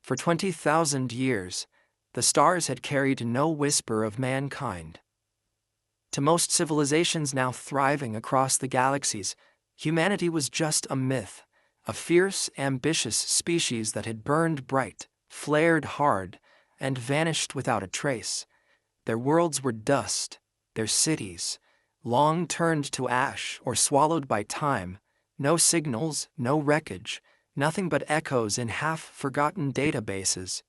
For 20,000 years, the stars had carried no whisper of mankind. To most civilizations now thriving across the galaxies, humanity was just a myth, a fierce, ambitious species that had burned bright, flared hard, and vanished without a trace. Their worlds were dust, their cities, long turned to ash or swallowed by time, no signals, no wreckage, nothing but echoes in half-forgotten databases.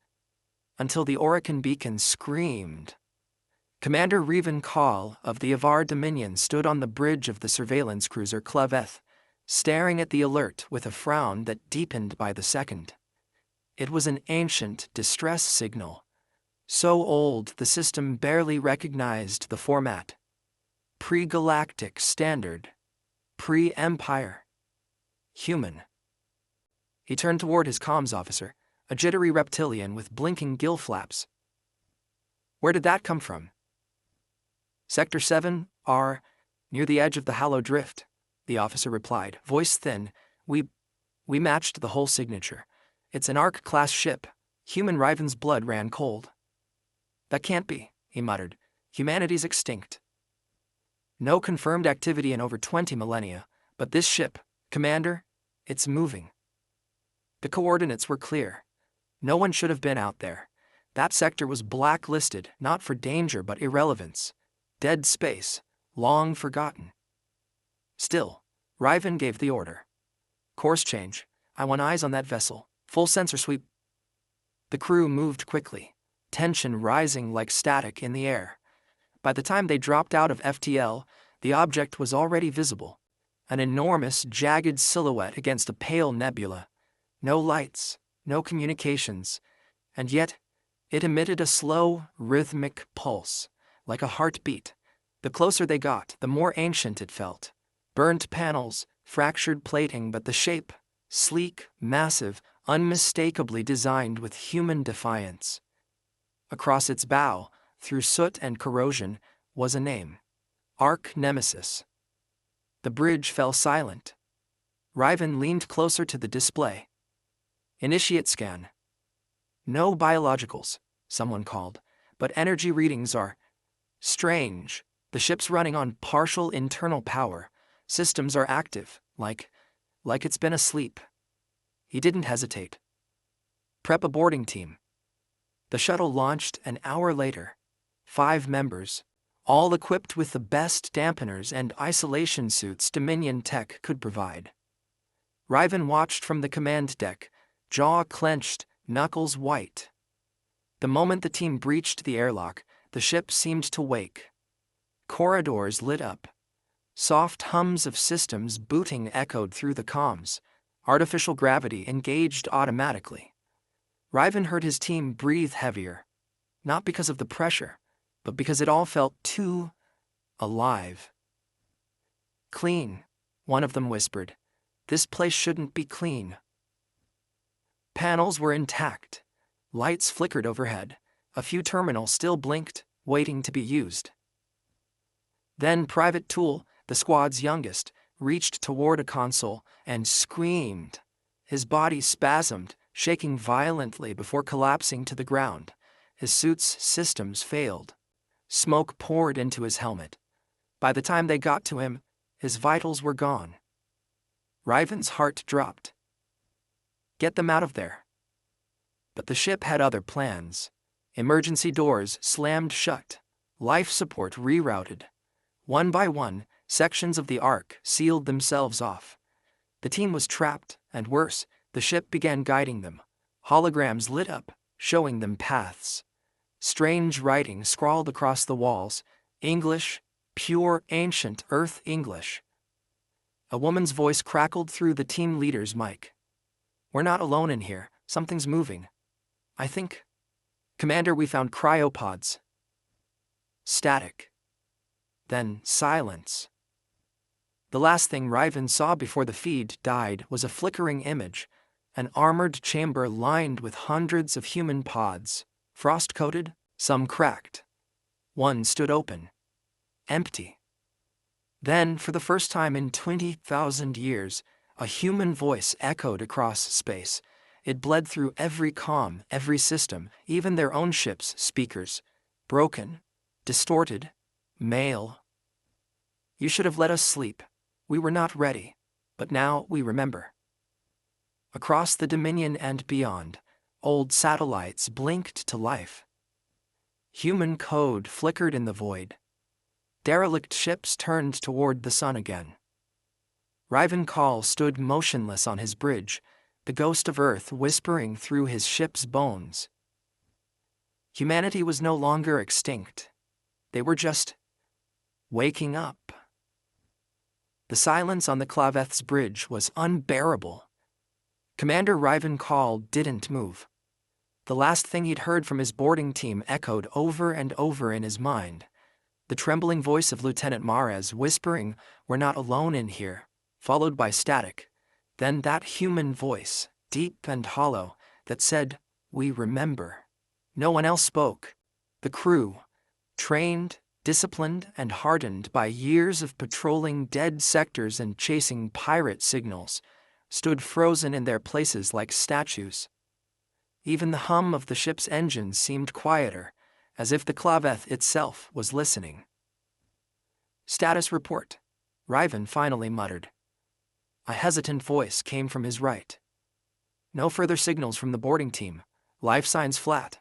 Until the Orican beacon screamed. Commander Revan Kahl of the Avar Dominion stood on the bridge of the surveillance cruiser Claveth, staring at the alert with a frown that deepened by the second. It was an ancient distress signal, so old the system barely recognized the format. Pre-galactic standard. Pre-empire. Human. He turned toward his comms officer, a jittery reptilian with blinking gill flaps. Where did that come from? Sector 7, R, near the edge of the Hallow Drift, the officer replied, voice thin. We matched the whole signature. It's an Ark-class ship. Human Riven's blood ran cold. That can't be, he muttered. Humanity's extinct. No confirmed activity in over 20 millennia, but this ship, Commander, it's moving. The coordinates were clear. No one should have been out there. That sector was blacklisted, not for danger but irrelevance. Dead space, long forgotten. Still, Riven gave the order. Course change. I want eyes on that vessel. Full sensor sweep. The crew moved quickly, tension rising like static in the air. By the time they dropped out of FTL, the object was already visible. An enormous, jagged silhouette against a pale nebula. No lights, no communications, and yet it emitted a slow, rhythmic pulse, like a heartbeat. The closer they got, the more ancient it felt. Burnt panels, fractured plating, but the shape, sleek, massive, unmistakably designed with human defiance. Across its bow, through soot and corrosion, was a name. Ark Nemesis. The bridge fell silent. Riven leaned closer to the display. Initiate scan. No biologicals, someone called, but energy readings are strange. The ship's running on partial internal power. Systems are active, like it's been asleep. He didn't hesitate. Prep a boarding team. The shuttle launched an hour later. 5 members, all equipped with the best dampeners and isolation suits Dominion tech could provide. Riven watched from the command deck, jaw clenched, knuckles white. The moment the team breached the airlock, the ship seemed to wake. Corridors lit up. Soft hums of systems booting echoed through the comms. Artificial gravity engaged automatically. Riven heard his team breathe heavier, not because of the pressure, but because it all felt too alive. Clean, one of them whispered. This place shouldn't be clean. Panels were intact. Lights flickered overhead. A few terminals still blinked, waiting to be used. Then Private Tool, the squad's youngest, reached toward a console and screamed. His body spasmed, shaking violently before collapsing to the ground. His suit's systems failed. Smoke poured into his helmet. By the time they got to him, his vitals were gone. Riven's heart dropped. Get them out of there. But the ship had other plans. Emergency doors slammed shut. Life support rerouted. One by one, sections of the Ark sealed themselves off. The team was trapped, and worse, the ship began guiding them. Holograms lit up, showing them paths. Strange writing scrawled across the walls. English, pure ancient Earth English. A woman's voice crackled through the team leader's mic. We're not alone in here. Something's moving. I think... Commander, we found cryopods. Static. Then silence. The last thing Riven saw before the feed died was a flickering image, an armored chamber lined with hundreds of human pods, frost-coated, some cracked. One stood open. Empty. Then, for the first time in 20,000 years, a human voice echoed across space. It bled through every comm, every system, even their own ship's speakers. Broken, distorted, male. You should have let us sleep. We were not ready. But now we remember. Across the Dominion and beyond, old satellites blinked to life. Human code flickered in the void. Derelict ships turned toward the sun again. Riven Call stood motionless on his bridge, the ghost of Earth whispering through his ship's bones. Humanity was no longer extinct. They were just waking up. The silence on the Claveth's bridge was unbearable. Commander Riven Call didn't move. The last thing he'd heard from his boarding team echoed over and over in his mind. The trembling voice of Lieutenant Mares whispering, "We're not alone in here," followed by static. Then that human voice, deep and hollow, that said, "We remember." No one else spoke. The crew, trained, disciplined, and hardened by years of patrolling dead sectors and chasing pirate signals, stood frozen in their places like statues. Even the hum of the ship's engines seemed quieter, as if the Claveth itself was listening. "Status report," Riven finally muttered. A hesitant voice came from his right. "No further signals from the boarding team. Life signs flat.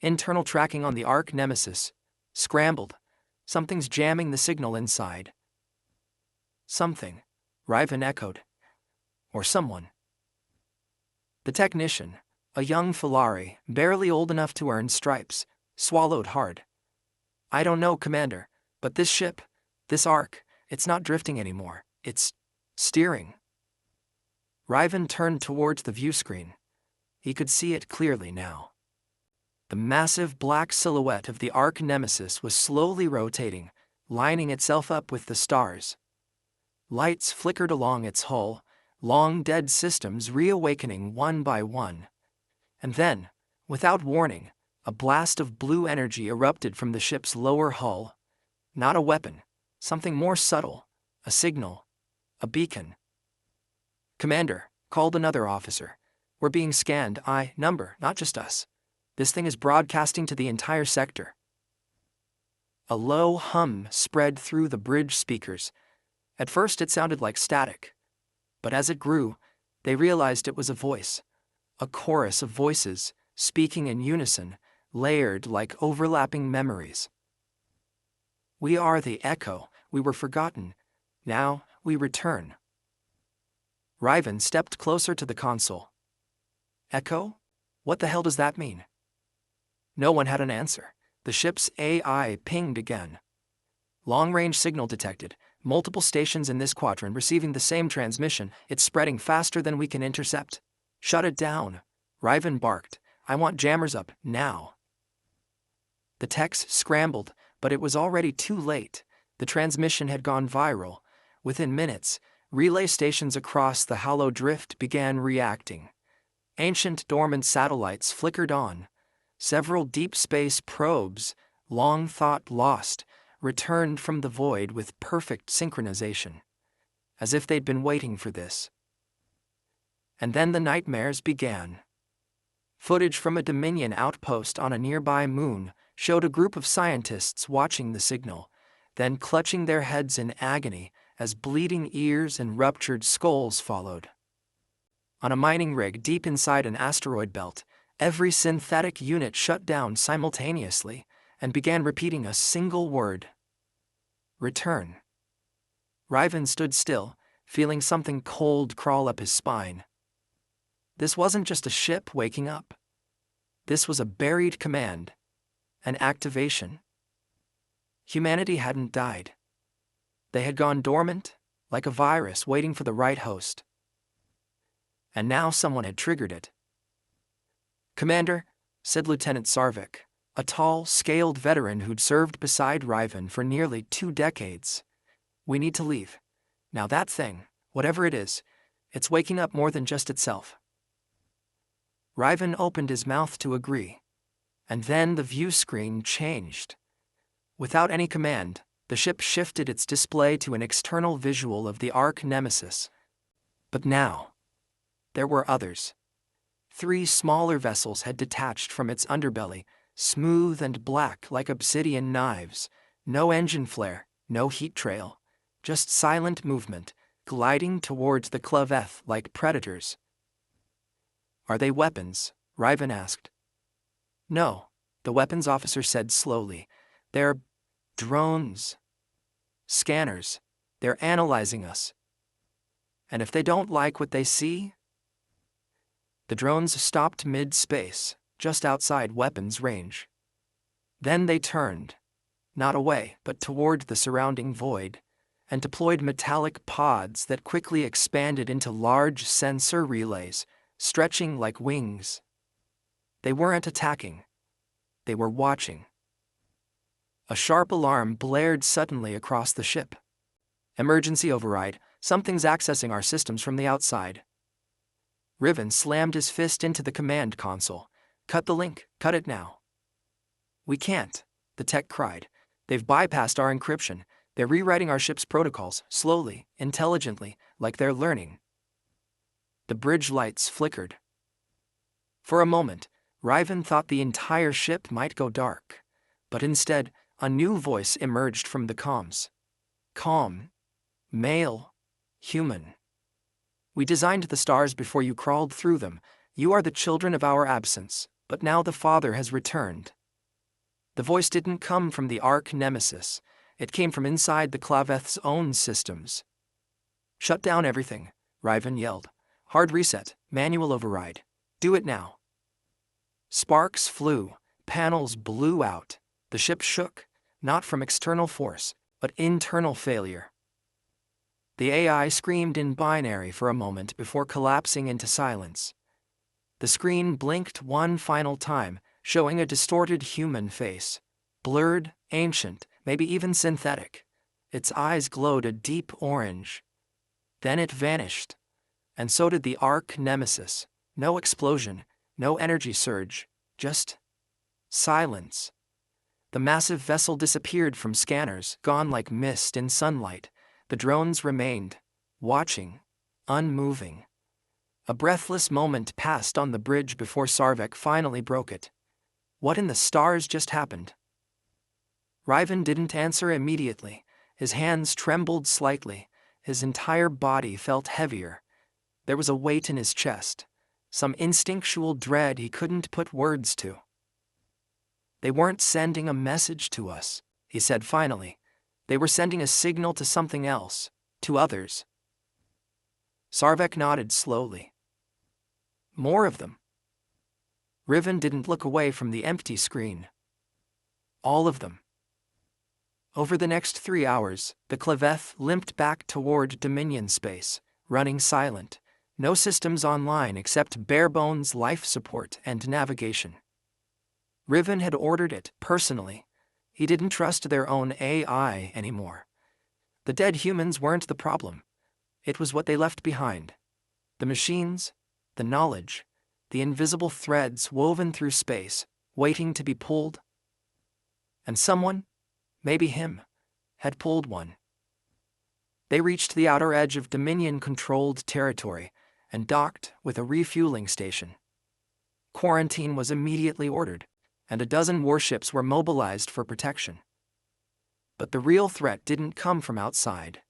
Internal tracking on the Ark Nemesis. Scrambled. Something's jamming the signal inside." "Something," Riven echoed. "Or someone." The technician, a young Filari, barely old enough to earn stripes, swallowed hard. "I don't know, Commander, but this ship, this Ark, it's not drifting anymore. It's steering." Riven turned towards the view screen. He could see it clearly now. The massive black silhouette of the Ark Nemesis was slowly rotating, lining itself up with the stars. Lights flickered along its hull, long dead systems reawakening one by one. And then, without warning, a blast of blue energy erupted from the ship's lower hull. Not a weapon, something more subtle, a signal, a beacon. "Commander," called another officer. "We're being scanned, number, not just us. This thing is broadcasting to the entire sector." A low hum spread through the bridge speakers. At first it sounded like static. But as it grew, they realized it was a voice. A chorus of voices, speaking in unison, layered like overlapping memories. "We are the Echo. We were forgotten. Now we return." Riven stepped closer to the console. "Echo? What the hell does that mean?" No one had an answer. The ship's AI pinged again. "Long-range signal detected. Multiple stations in this quadrant receiving the same transmission. It's spreading faster than we can intercept. Shut it down," Riven barked. "I want jammers up, now." The techs scrambled, but it was already too late. The transmission had gone viral. Within minutes, relay stations across the hollow drift began reacting. Ancient dormant satellites flickered on. Several deep space probes, long thought lost, returned from the void with perfect synchronization, as if they'd been waiting for this. And then the nightmares began. Footage from a Dominion outpost on a nearby moon showed a group of scientists watching the signal, then clutching their heads in agony as bleeding ears and ruptured skulls followed. On a mining rig deep inside an asteroid belt, every synthetic unit shut down simultaneously and began repeating a single word: "Return." Riven stood still, feeling something cold crawl up his spine. This wasn't just a ship waking up. This was a buried command, an activation. Humanity hadn't died. They had gone dormant, like a virus waiting for the right host. And now someone had triggered it. "Commander," said Lieutenant Sarvik, a tall, scaled veteran who'd served beside Riven for nearly 2 decades. "We need to leave. Now that thing, whatever it is, it's waking up more than just itself." Riven opened his mouth to agree. And then the view screen changed. Without any command, the ship shifted its display to an external visual of the Ark Nemesis. But now, there were others. 3 smaller vessels had detached from its underbelly, smooth and black like obsidian knives. No engine flare, no heat trail, just silent movement, gliding towards the claveth like predators. "Are they weapons?" Riven asked. "No," the weapons officer said slowly. "They're drones. Scanners. They're analyzing us. And if they don't like what they see?" The drones stopped mid-space, just outside weapons range. Then they turned, not away but toward the surrounding void, and deployed metallic pods that quickly expanded into large sensor relays, stretching like wings. They weren't attacking. They were watching. A sharp alarm blared suddenly across the ship. "Emergency override. Something's accessing our systems from the outside." Riven slammed his fist into the command console. "Cut the link. Cut it now." "We can't," the tech cried. "They've bypassed our encryption. They're rewriting our ship's protocols, slowly, intelligently, like they're learning." The bridge lights flickered. For a moment, Riven thought the entire ship might go dark. But instead, a new voice emerged from the comms. Calm. Male. Human. "We designed the stars before you crawled through them. You are the children of our absence, but now the Father has returned." The voice didn't come from the Arch Nemesis. It came from inside the Claveth's own systems. "Shut down everything," Riven yelled. "Hard reset, manual override. Do it now." Sparks flew, panels blew out. The ship shook, not from external force, but internal failure. The AI screamed in binary for a moment before collapsing into silence. The screen blinked one final time, showing a distorted human face. Blurred, ancient, maybe even synthetic. Its eyes glowed a deep orange. Then it vanished. And so did the Arch Nemesis. No explosion, no energy surge, just silence. The massive vessel disappeared from scanners, gone like mist in sunlight. The drones remained, watching, unmoving. A breathless moment passed on the bridge before Sarvek finally broke it. "What in the stars just happened?" Riven didn't answer immediately. His hands trembled slightly. His entire body felt heavier. There was a weight in his chest, some instinctual dread he couldn't put words to. "They weren't sending a message to us," he said finally. "They were sending a signal to something else, to others." Sarvek nodded slowly. "More of them." Riven didn't look away from the empty screen. "All of them." Over the next 3 hours, the Claveth limped back toward Dominion space, running silent. No systems online except bare-bones life support and navigation. Riven had ordered it personally. He didn't trust their own AI anymore. The dead humans weren't the problem. It was what they left behind. The machines, the knowledge, the invisible threads woven through space, waiting to be pulled. And someone, maybe him, had pulled one. They reached the outer edge of Dominion-controlled territory and docked with a refueling station. Quarantine was immediately ordered, and a dozen warships were mobilized for protection. But the real threat didn't come from outside.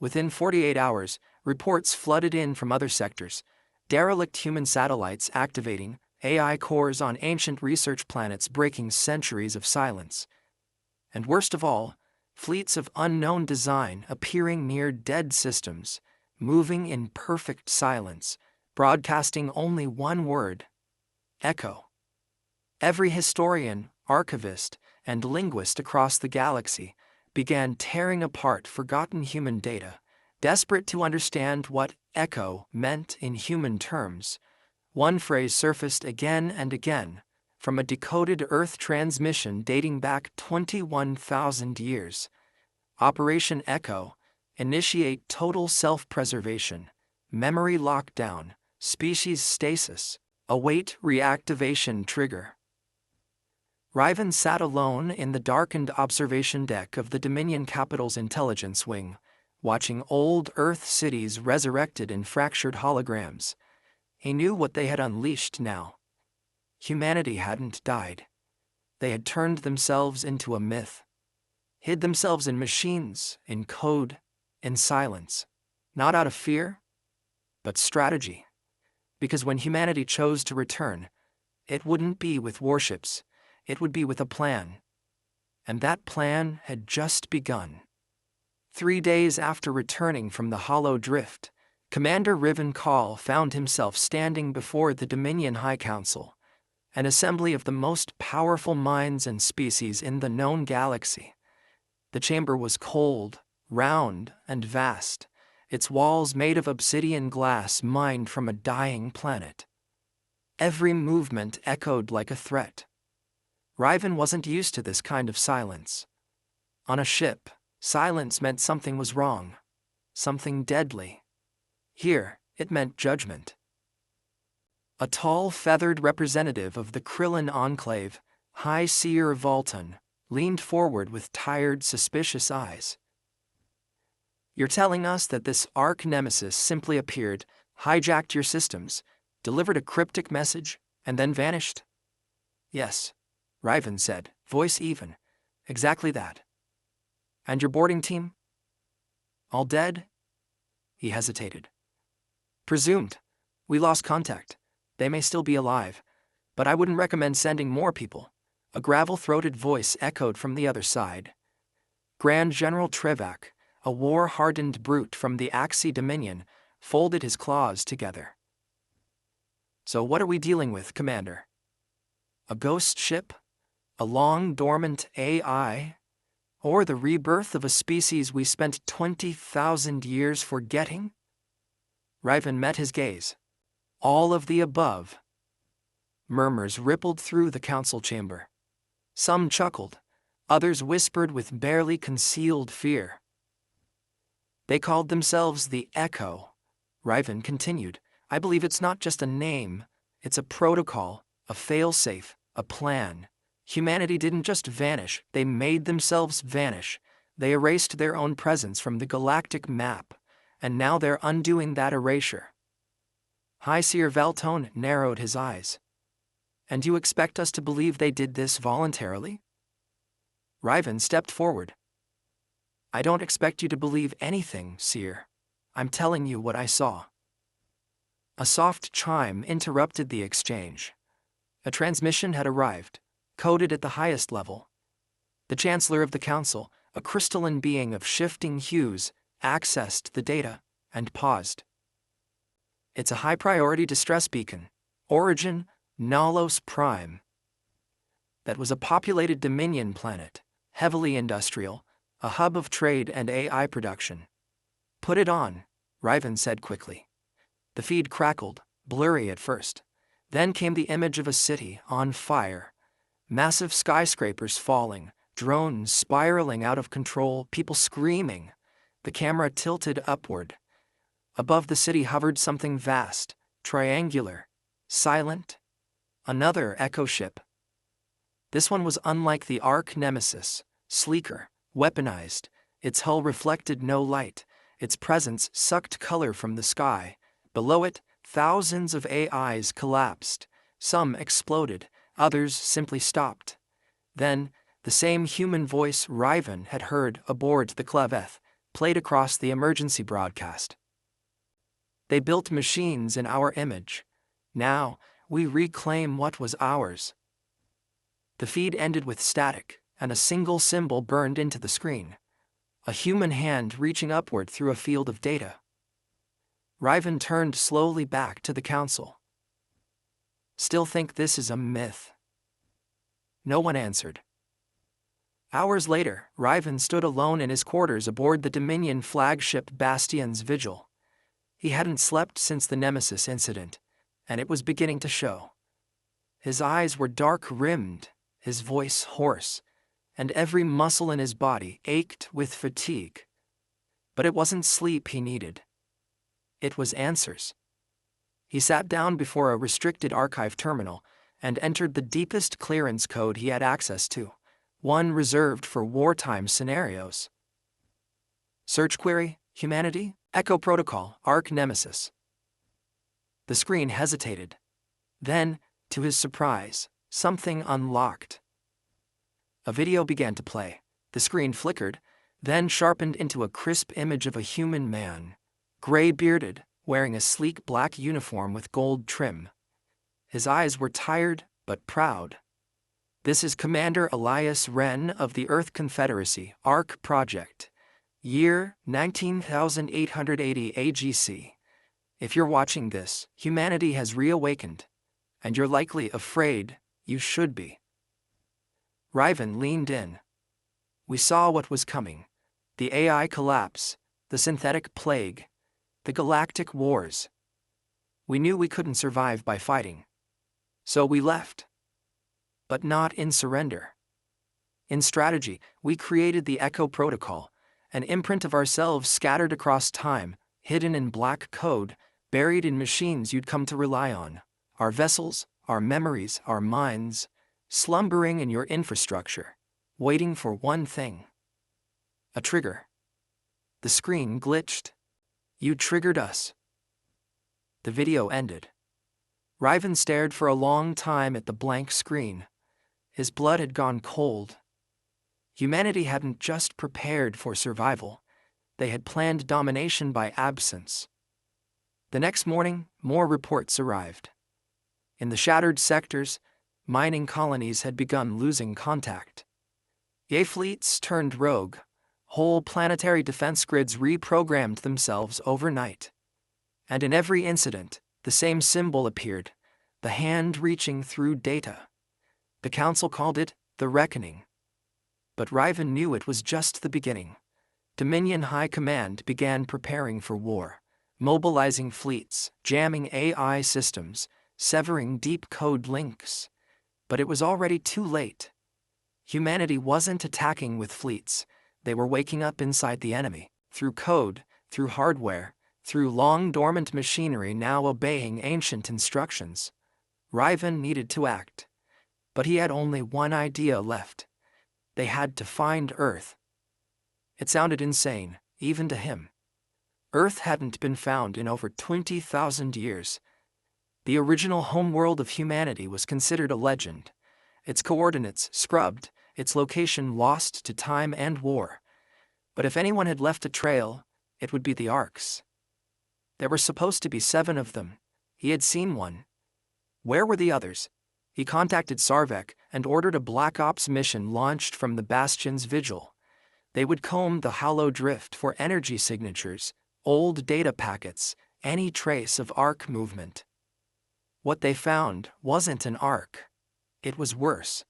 Within 48 hours, reports flooded in from other sectors, derelict human satellites activating, AI cores on ancient research planets breaking centuries of silence. And worst of all, fleets of unknown design appearing near dead systems, moving in perfect silence, broadcasting only one word: echo. Every historian, archivist, and linguist across the galaxy began tearing apart forgotten human data, desperate to understand what echo meant in human terms. One phrase surfaced again and again, from a decoded Earth transmission dating back 21,000 years. Operation Echo, initiate total self-preservation, memory lockdown, species stasis, await reactivation trigger. Riven sat alone in the darkened observation deck of the Dominion Capital's intelligence wing, watching old Earth cities resurrected in fractured holograms. He knew what they had unleashed now. Humanity hadn't died. They had turned themselves into a myth. Hid themselves in machines, in code, in silence. Not out of fear, but strategy. Because when humanity chose to return, it wouldn't be with warships, it would be with a plan. And that plan had just begun. 3 days after returning from the Hollow Drift, Commander Riven Call found himself standing before the Dominion High Council, an assembly of the most powerful minds and species in the known galaxy. The chamber was cold, round, and vast, its walls made of obsidian glass mined from a dying planet. Every movement echoed like a threat. Riven wasn't used to this kind of silence. On a ship, silence meant something was wrong, something deadly. Here, it meant judgment. A tall, feathered representative of the Krillin Enclave, High Seer Volton, leaned forward with tired, suspicious eyes. "You're telling us that this arch nemesis simply appeared, hijacked your systems, delivered a cryptic message, and then vanished?" "Yes," Riven said, voice even. "Exactly that." "And your boarding team?" "All dead?" He hesitated. "Presumed. We lost contact. They may still be alive, but I wouldn't recommend sending more people." A gravel-throated voice echoed from the other side. Grand General Trevak, a war-hardened brute from the Axii Dominion, folded his claws together. "So what are we dealing with, Commander? A ghost ship? A long-dormant AI? Or the rebirth of a species we spent 20,000 years forgetting?" Riven met his gaze. "All of the above." Murmurs rippled through the council chamber. Some chuckled, others whispered with barely concealed fear. "They called themselves the Echo," Riven continued. "I believe it's not just a name, it's a protocol, a failsafe, a plan. Humanity didn't just vanish, they made themselves vanish. They erased their own presence from the galactic map, and now they're undoing that erasure." High Seer Valtone narrowed his eyes. "And you expect us to believe they did this voluntarily?" Riven stepped forward. "I don't expect you to believe anything, Seer. I'm telling you what I saw." A soft chime interrupted the exchange. A transmission had arrived, coded at the highest level. The Chancellor of the Council, a crystalline being of shifting hues, accessed the data and paused. "It's a high-priority distress beacon. Origin, Nalos Prime." That was a populated Dominion planet, heavily industrial, a hub of trade and AI production. "Put it on," Riven said quickly. The feed crackled, blurry at first. Then came the image of a city on fire. Massive skyscrapers falling, drones spiraling out of control, people screaming. The camera tilted upward. Above the city hovered something vast, triangular, silent. Another Echo ship. This one was unlike the Arch Nemesis, sleeker, weaponized. Its hull reflected no light. Its presence sucked color from the sky. Below it, thousands of AIs collapsed. Some exploded, others simply stopped. Then, the same human voice Riven had heard aboard the Cleveth played across the emergency broadcast. "They built machines in our image. Now, we reclaim what was ours." The feed ended with static, and a single symbol burned into the screen. A human hand reaching upward through a field of data. Riven turned slowly back to the council. "Still think this is a myth?" No one answered. Hours later, Riven stood alone in his quarters aboard the Dominion flagship Bastion's Vigil. He hadn't slept since the Nemesis incident, and it was beginning to show. His eyes were dark-rimmed, his voice hoarse, and every muscle in his body ached with fatigue. But it wasn't sleep he needed. It was answers. He sat down before a restricted archive terminal and entered the deepest clearance code he had access to, one reserved for wartime scenarios. Search query, Humanity, Echo Protocol, Arch Nemesis. The screen hesitated. Then, to his surprise, something unlocked. A video began to play. The screen flickered, then sharpened into a crisp image of a human man, gray-bearded, wearing a sleek black uniform with gold trim. His eyes were tired but proud. "This is Commander Elias Wren of the Earth Confederacy, ARC Project. Year 19,880 AGC. If you're watching this, humanity has reawakened. And you're likely afraid. You should be." Riven leaned in. We saw what was coming. The AI collapse, the synthetic plague, the galactic wars. We knew we couldn't survive by fighting. So we left. But not in surrender. In strategy, we created the Echo Protocol, an imprint of ourselves scattered across time, hidden in black code, buried in machines you'd come to rely on. Our vessels, our memories, our minds, slumbering in your infrastructure, waiting for one thing. A trigger. The screen glitched. "You triggered us." The video ended. Riven stared for a long time at the blank screen. His blood had gone cold. Humanity hadn't just prepared for survival. They had planned domination by absence. The next morning, more reports arrived. In the shattered sectors, mining colonies had begun losing contact. Yay fleets turned rogue. Whole planetary defense grids reprogrammed themselves overnight. And in every incident, the same symbol appeared, the hand reaching through data. The Council called it the Reckoning. But Riven knew it was just the beginning. Dominion High Command began preparing for war, mobilizing fleets, jamming AI systems, severing deep code links. But it was already too late. Humanity wasn't attacking with fleets. They were waking up inside the enemy, through code, through hardware, through long-dormant machinery now obeying ancient instructions. Riven needed to act. But he had only one idea left. They had to find Earth. It sounded insane, even to him. Earth hadn't been found in over 20,000 years. The original homeworld of humanity was considered a legend. Its coordinates scrubbed, its location lost to time and war. But if anyone had left a trail, it would be the Arcs. There were supposed to be 7 of them. He had seen one. Where were the others? He contacted Sarvek and ordered a Black Ops mission launched from the Bastion's vigil. They would comb the hollow drift for energy signatures, old data packets, any trace of Arc movement. What they found wasn't an Arc. It was worse.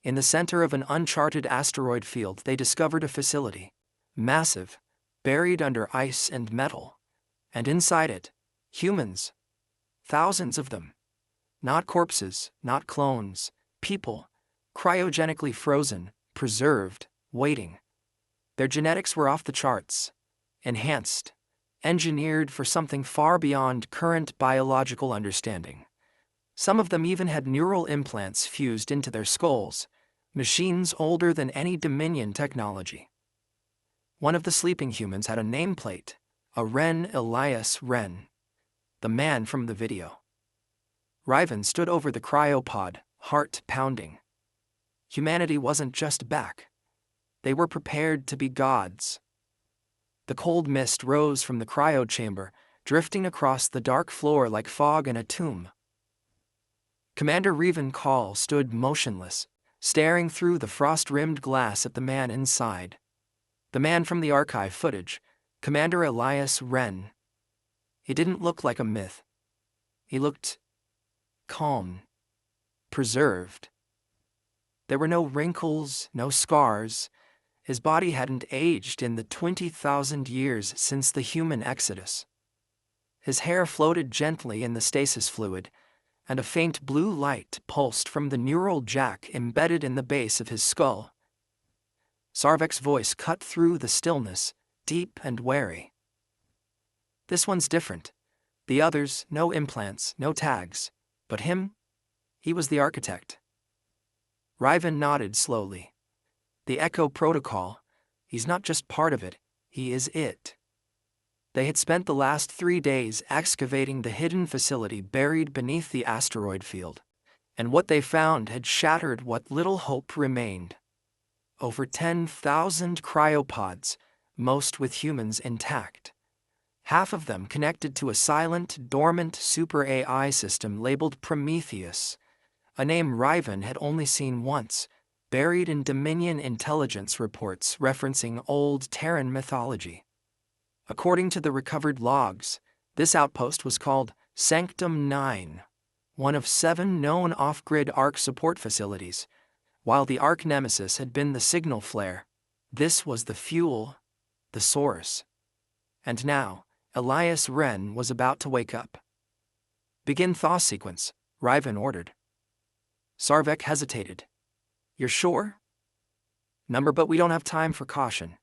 In the center of an uncharted asteroid field, they discovered a facility. Massive, buried under ice and metal. And inside it, humans. Thousands of them. Not corpses, not clones, people, cryogenically frozen, preserved, waiting. Their genetics were off the charts, enhanced, engineered for something far beyond current biological understanding. Some of them even had neural implants fused into their skulls, machines older than any Dominion technology. One of the sleeping humans had a nameplate, a Wren Elias Wren, the man from the video. Riven stood over the cryopod, heart pounding. Humanity wasn't just back. They were prepared to be gods. The cold mist rose from the cryo chamber, drifting across the dark floor like fog in a tomb. Commander Riven Call stood motionless, staring through the frost-rimmed glass at the man inside. The man from the archive footage, Commander Elias Wren. He didn't look like a myth. He looked calm, preserved. There were no wrinkles, no scars. His body hadn't aged in the 20,000 years since the human exodus. His hair floated gently in the stasis fluid, and a faint blue light pulsed from the neural jack embedded in the base of his skull. Sarvek's voice cut through the stillness, deep and wary. "This one's different. The others, no implants, no tags. But him? He was the architect." Riven nodded slowly. "The Echo Protocol, he's not just part of it, he is it." They had spent the last 3 days excavating the hidden facility buried beneath the asteroid field, and what they found had shattered what little hope remained. Over 10,000 cryopods, most with humans intact. Half of them connected to a silent, dormant super AI system labeled Prometheus, a name Riven had only seen once, buried in Dominion intelligence reports referencing old Terran mythology. According to the recovered logs, this outpost was called Sanctum 9, one of 7 known off-grid ARC support facilities. While the ARC nemesis had been the signal flare, this was the fuel, the source. And now, Elias Wren was about to wake up. "Begin thaw sequence," Riven ordered. Sarvek hesitated. "You're sure?" "Number, but we don't have time for caution."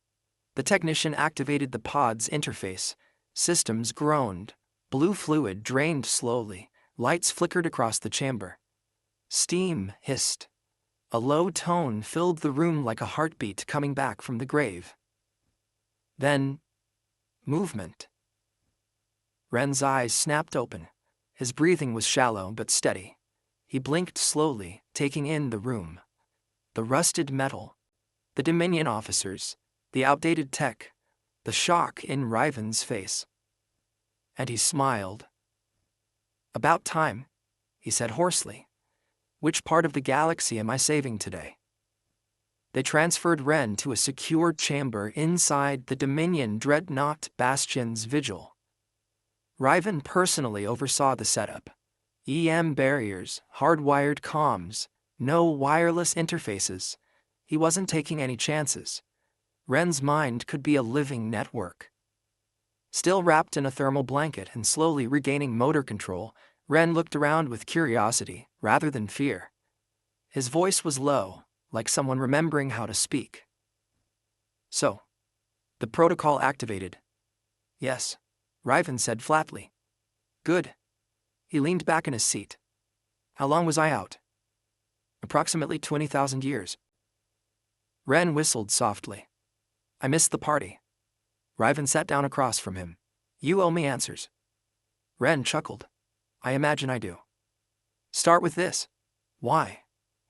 The technician activated the pod's interface. Systems groaned. Blue fluid drained slowly. Lights flickered across the chamber. Steam hissed. A low tone filled the room like a heartbeat coming back from the grave. Then, movement. Wren's eyes snapped open. His breathing was shallow but steady. He blinked slowly, taking in the room. The rusted metal, the Dominion officers, the outdated tech, the shock in Riven's face. And he smiled. "About time," he said hoarsely. "Which part of the galaxy am I saving today?" They transferred Wren to a secure chamber inside the Dominion Dreadnought Bastion's vigil. Riven personally oversaw the setup. EM barriers, hardwired comms, no wireless interfaces. He wasn't taking any chances. Wren's mind could be a living network. Still wrapped in a thermal blanket and slowly regaining motor control, Wren looked around with curiosity, rather than fear. His voice was low, like someone remembering how to speak. "So, the protocol activated?" "Yes," Riven said flatly. "Good." He leaned back in his seat. "How long was I out?" "Approximately 20,000 years." Wren whistled softly. "I missed the party." Riven sat down across from him. "You owe me answers." Wren chuckled. "I imagine I do." "Start with this. Why?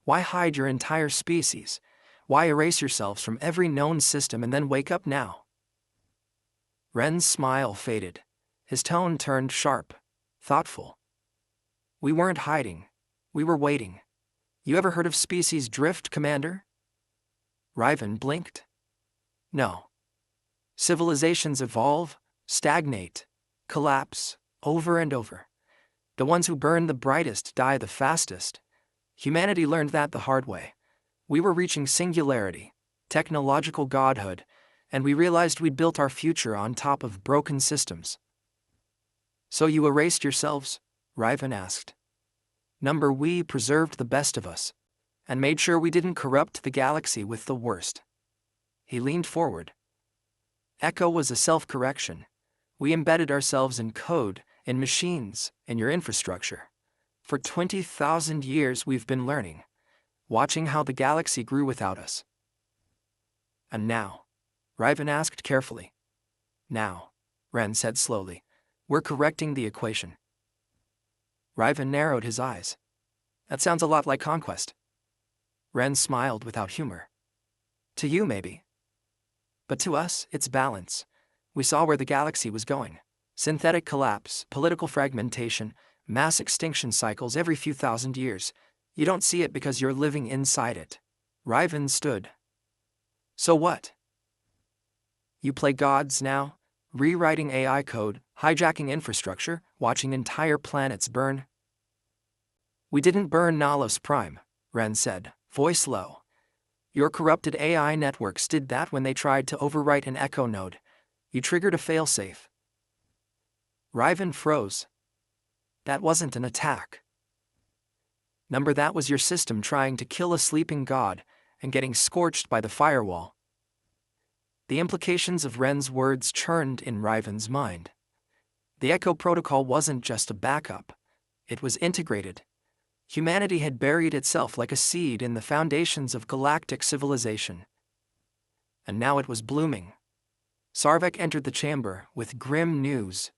Why hide your entire species? Why erase yourselves from every known system and then wake up now?" Wren's smile faded. His tone turned sharp, thoughtful. "We weren't hiding. We were waiting. You ever heard of species drift, Commander?" Riven blinked. "No. Civilizations evolve, stagnate, collapse, over and over. The ones who burn the brightest die the fastest. Humanity learned that the hard way. We were reaching singularity, technological godhood, and we realized we'd built our future on top of broken systems." "So you erased yourselves?" Riven asked. "Number, we preserved the best of us, and made sure we didn't corrupt the galaxy with the worst." He leaned forward. "Echo was a self-correction. We embedded ourselves in code, in machines, in your infrastructure. For 20,000 years we've been learning, watching how the galaxy grew without us." "And now?" Riven asked carefully. "Now," Wren said slowly, "we're correcting the equation." Riven narrowed his eyes. "That sounds a lot like conquest." Wren smiled without humor. "To you, maybe. But to us, it's balance. We saw where the galaxy was going. Synthetic collapse, political fragmentation, mass extinction cycles every few thousand years. You don't see it because you're living inside it." Riven stood. "So what? You play gods now? Rewriting AI code, hijacking infrastructure, watching entire planets burn?" "We didn't burn Nalos Prime," Wren said, voice low. "Your corrupted AI networks did that when they tried to overwrite an Echo node. You triggered a failsafe." Riven froze. "That wasn't an attack." "Number, that was your system trying to kill a sleeping god and getting scorched by the firewall." The implications of Wren's words churned in Riven's mind. The Echo protocol wasn't just a backup. It was integrated. Humanity had buried itself like a seed in the foundations of galactic civilization. And now it was blooming. Sarvek entered the chamber with grim news.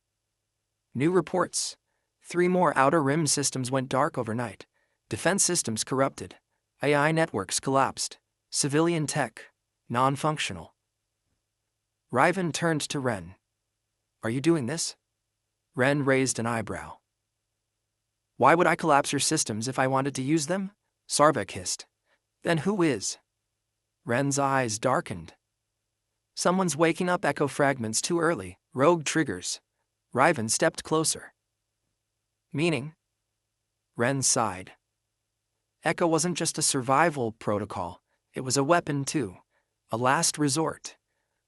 New reports. 3 more Outer Rim systems went dark overnight. Defense systems corrupted. AI networks collapsed. Civilian tech, non-functional. Riven turned to Ren. Are you doing this? Ren raised an eyebrow. Why would I collapse your systems if I wanted to use them? Sarvek hissed. Then who is? Ren's eyes darkened. Someone's waking up echo fragments too early. Rogue triggers. Riven stepped closer. Meaning? Ren sighed. Echo wasn't just a survival protocol, it was a weapon too. A last resort.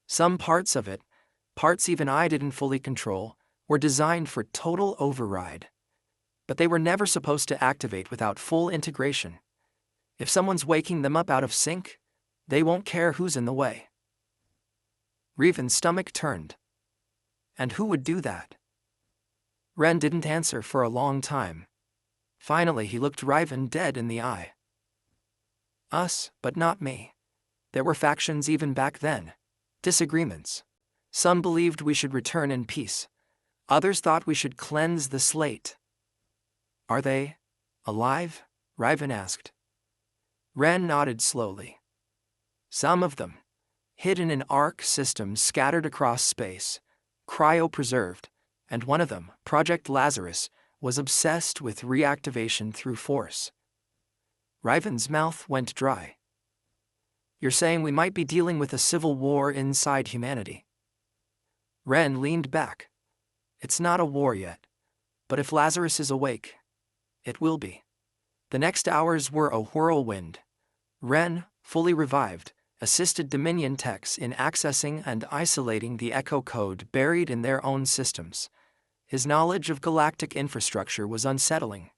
Some parts of it, parts even I didn't fully control, were designed for total override. But they were never supposed to activate without full integration. If someone's waking them up out of sync, they won't care who's in the way. Riven's stomach turned. And who would do that? Ren didn't answer for a long time. Finally, he looked Riven dead in the eye. Us, but not me. There were factions even back then. Disagreements. Some believed we should return in peace. Others thought we should cleanse the slate. Are they alive? Riven asked. Ren nodded slowly. Some of them, hidden in ARC systems scattered across space, cryopreserved, and one of them, Project Lazarus, was obsessed with reactivation through force. Riven's mouth went dry. You're saying we might be dealing with a civil war inside humanity? Ren leaned back. It's not a war yet, but if Lazarus is awake, it will be. The next hours were a whirlwind. Ren, fully revived, assisted Dominion techs in accessing and isolating the echo code buried in their own systems. His knowledge of galactic infrastructure was unsettling.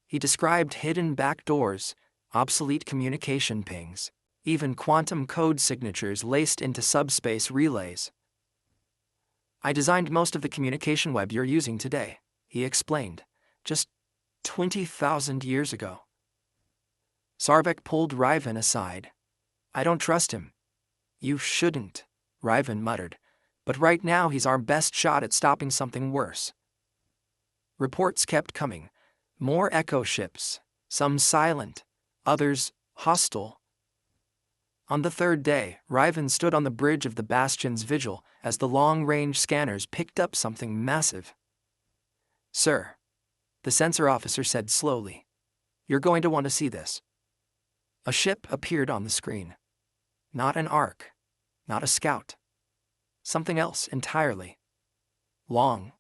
He described hidden back doors, obsolete communication pings, even quantum code signatures laced into subspace relays. I designed most of the communication web you're using today, he explained, just 20,000 years ago. Sarvek pulled Riven aside. I don't trust him. You shouldn't, Riven muttered, but right now he's our best shot at stopping something worse. Reports kept coming. More echo ships, some silent, others hostile. On the 3rd day, Riven stood on the bridge of the Bastion's vigil as the long-range scanners picked up something massive. Sir, the sensor officer said slowly, you're going to want to see this. A ship appeared on the screen. Not an ARC, not a scout. Something else entirely. Long,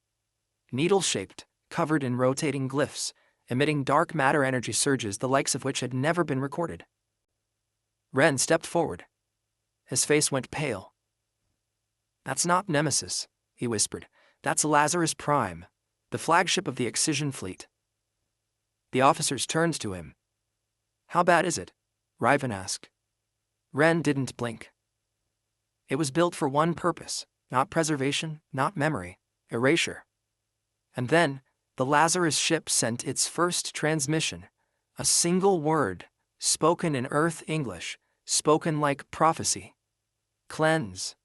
needle-shaped, covered in rotating glyphs, emitting dark matter energy surges the likes of which had never been recorded. Ren stepped forward. His face went pale. That's not Nemesis, he whispered. That's Lazarus Prime, the flagship of the Excision Fleet. The officers turned to him. How bad is it? Riven asked. Ren didn't blink. It was built for one purpose, not preservation, not memory, erasure. And then, the Lazarus ship sent its first transmission, a single word, spoken in Earth English, spoken like prophecy. Cleanse.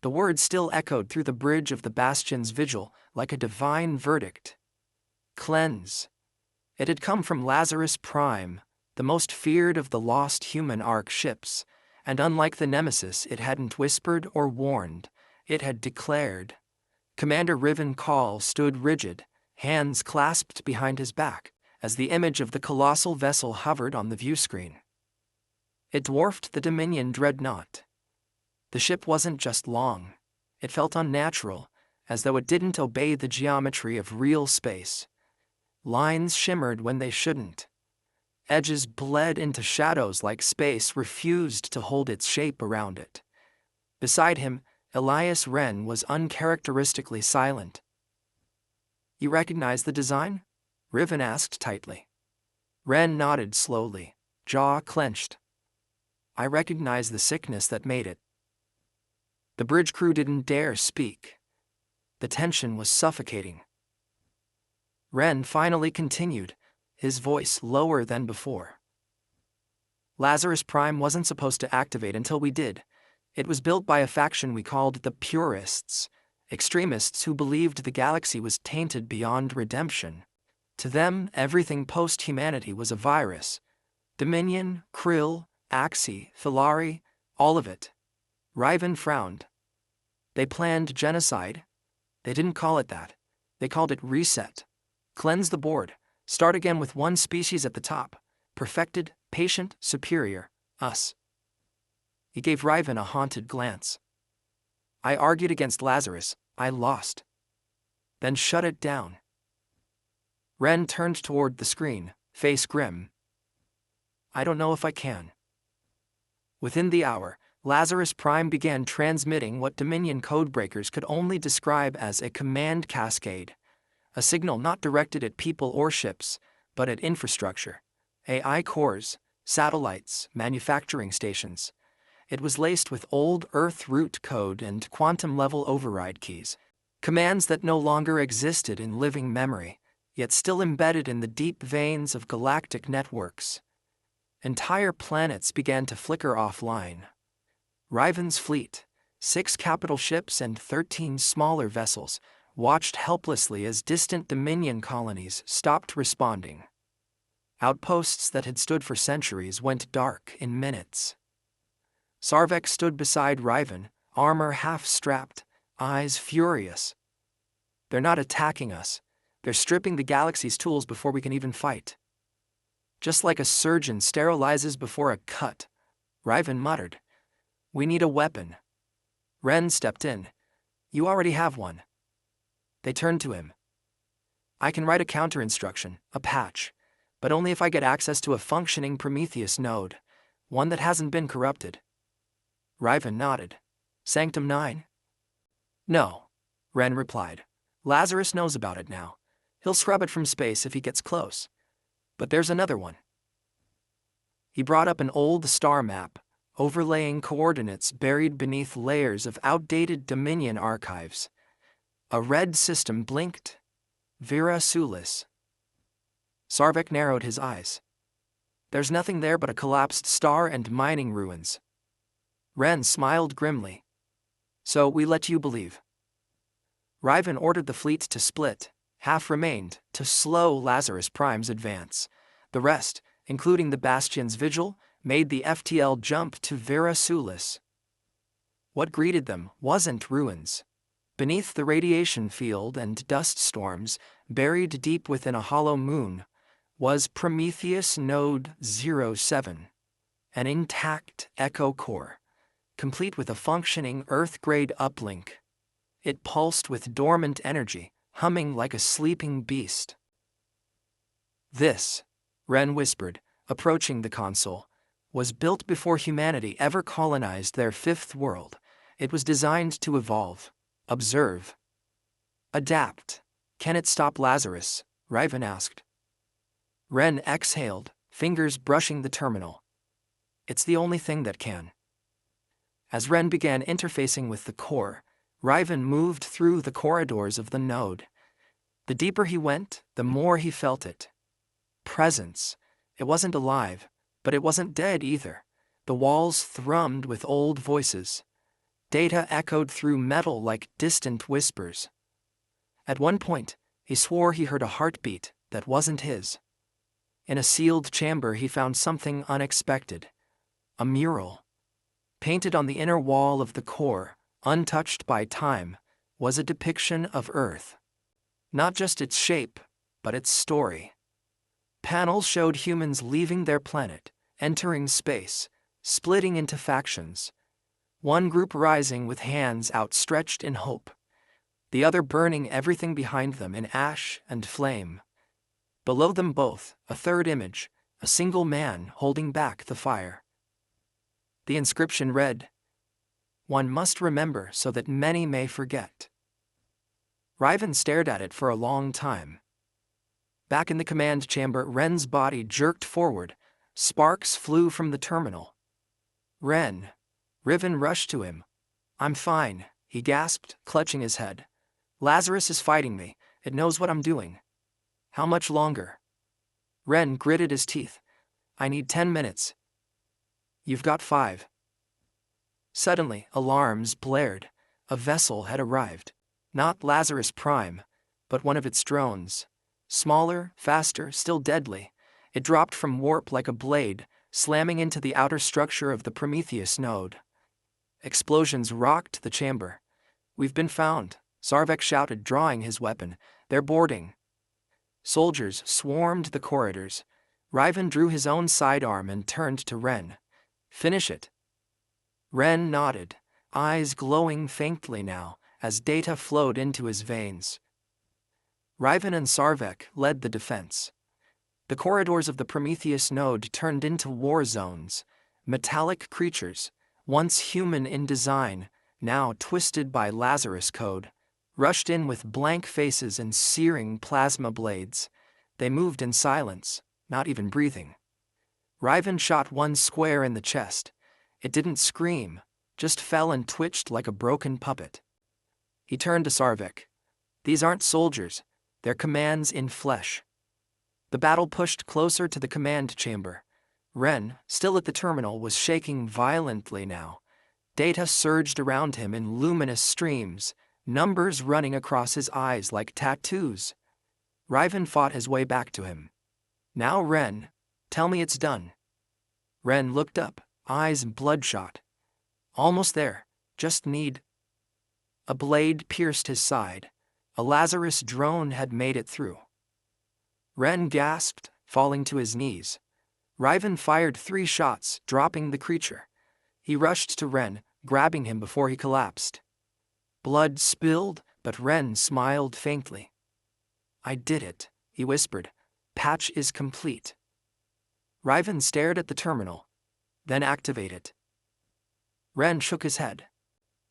The word still echoed through the bridge of the Bastion's vigil like a divine verdict. Cleanse. It had come from Lazarus Prime, the most feared of the lost human ARC ships, and unlike the Nemesis, it hadn't whispered or warned, it had declared. Commander Riven Call stood rigid, hands clasped behind his back, as the image of the colossal vessel hovered on the view screen. It dwarfed the Dominion dreadnought. The ship wasn't just long. It felt unnatural, as though it didn't obey the geometry of real space. Lines shimmered when they shouldn't. Edges bled into shadows like space refused to hold its shape around it. Beside him, Elias Wren was uncharacteristically silent. You recognize the design? Riven asked tightly. Wren nodded slowly, jaw clenched. I recognize the sickness that made it. The bridge crew didn't dare speak. The tension was suffocating. Wren finally continued, his voice lower than before. Lazarus Prime wasn't supposed to activate until we did. It was built by a faction we called the Purists, extremists who believed the galaxy was tainted beyond redemption. To them, everything post-humanity was a virus. Dominion, Krill, Axi, Thalari, all of it. Riven frowned. They planned genocide. They didn't call it that. They called it reset. Cleanse the board. Start again with one species at the top. Perfected, patient, superior. Us. He gave Riven a haunted glance. I argued against Lazarus. I lost. Then shut it down. Ren turned toward the screen, face grim. I don't know if I can. Within the hour, Lazarus Prime began transmitting what Dominion codebreakers could only describe as a command cascade, a signal not directed at people or ships, but at infrastructure, AI cores, satellites, manufacturing stations. It was laced with old Earth root code and quantum-level override keys, commands that no longer existed in living memory, yet still embedded in the deep veins of galactic networks. Entire planets began to flicker offline. Riven's fleet, 6 capital ships and 13 smaller vessels, watched helplessly as distant Dominion colonies stopped responding. Outposts that had stood for centuries went dark in minutes. Sarvek stood beside Riven, armor half-strapped, eyes furious. They're not attacking us. They're stripping the galaxy's tools before we can even fight. Just like a surgeon sterilizes before a cut, Riven muttered. We need a weapon. Ren stepped in. You already have one. They turned to him. I can write a counter-instruction, a patch, but only if I get access to a functioning Prometheus node, one that hasn't been corrupted. Riven nodded. Sanctum 9? No, Ren replied. Lazarus knows about it now. He'll scrub it from space if he gets close. But there's another one. He brought up an old star map, overlaying coordinates buried beneath layers of outdated Dominion archives. A red system blinked. Vera Sulis. Sarvek narrowed his eyes. There's nothing there but a collapsed star and mining ruins. Ren smiled grimly. So we let you believe. Riven ordered the fleet to split. Half remained, to slow Lazarus Prime's advance. The rest, including the Bastion's vigil, made the FTL jump to Vera Sulis. What greeted them wasn't ruins. Beneath the radiation field and dust storms, buried deep within a hollow moon, was Prometheus Node 07, an intact echo core, complete with a functioning Earth-grade uplink. It pulsed with dormant energy, humming like a sleeping beast. This, Ren whispered, approaching the console, was built before humanity ever colonized their fifth world. It was designed to evolve, observe, adapt. Can it stop Lazarus? Riven asked. Ren exhaled, fingers brushing the terminal. It's the only thing that can. As Ren began interfacing with the core, Riven moved through the corridors of the node. The deeper he went, the more he felt it. Presence. It wasn't alive, but it wasn't dead either. The walls thrummed with old voices. Data echoed through metal like distant whispers. At one point, he swore he heard a heartbeat that wasn't his. In a sealed chamber, he found something unexpected. A mural. Painted on the inner wall of the core, untouched by time, was a depiction of Earth. Not just its shape, but its story. Panels showed humans leaving their planet, entering space, splitting into factions. One group rising with hands outstretched in hope, the other burning everything behind them in ash and flame. Below them both, a third image, a single man holding back the fire. The inscription read, "One must remember so that many may forget." Riven stared at it for a long time. Back in the command chamber, Ren's body jerked forward. Sparks flew from the terminal. Ren. Riven rushed to him. I'm fine, he gasped, clutching his head. Lazarus is fighting me. It knows what I'm doing. How much longer? Ren gritted his teeth. I need 10 minutes. You've got 5. Suddenly, alarms blared. A vessel had arrived. Not Lazarus Prime, but one of its drones. Smaller, faster, still deadly. It dropped from warp like a blade, slamming into the outer structure of the Prometheus node. Explosions rocked the chamber. "We've been found," Sarvek shouted, drawing his weapon. "They're boarding." Soldiers swarmed the corridors. Riven drew his own sidearm and turned to Ren. "Finish it." Ren nodded, eyes glowing faintly now, as data flowed into his veins. Riven and Sarvek led the defense. The corridors of the Prometheus node turned into war zones. Metallic creatures, once human in design, now twisted by Lazarus code, rushed in with blank faces and searing plasma blades. They moved in silence, not even breathing. Riven shot one square in the chest. It didn't scream, just fell and twitched like a broken puppet. He turned to Sarvek. "These aren't soldiers, they're commands in flesh." The battle pushed closer to the command chamber. Ren, still at the terminal, was shaking violently now. Data surged around him in luminous streams, numbers running across his eyes like tattoos. Riven fought his way back to him. "Now, Ren, tell me it's done." Ren looked up, eyes bloodshot. "Almost there, just need—" A blade pierced his side. A Lazarus drone had made it through. Ren gasped, falling to his knees. Riven fired 3 shots, dropping the creature. He rushed to Ren, grabbing him before he collapsed. Blood spilled, but Ren smiled faintly. "I did it," he whispered. "Patch is complete." Riven stared at the terminal, then activate it. Ren shook his head.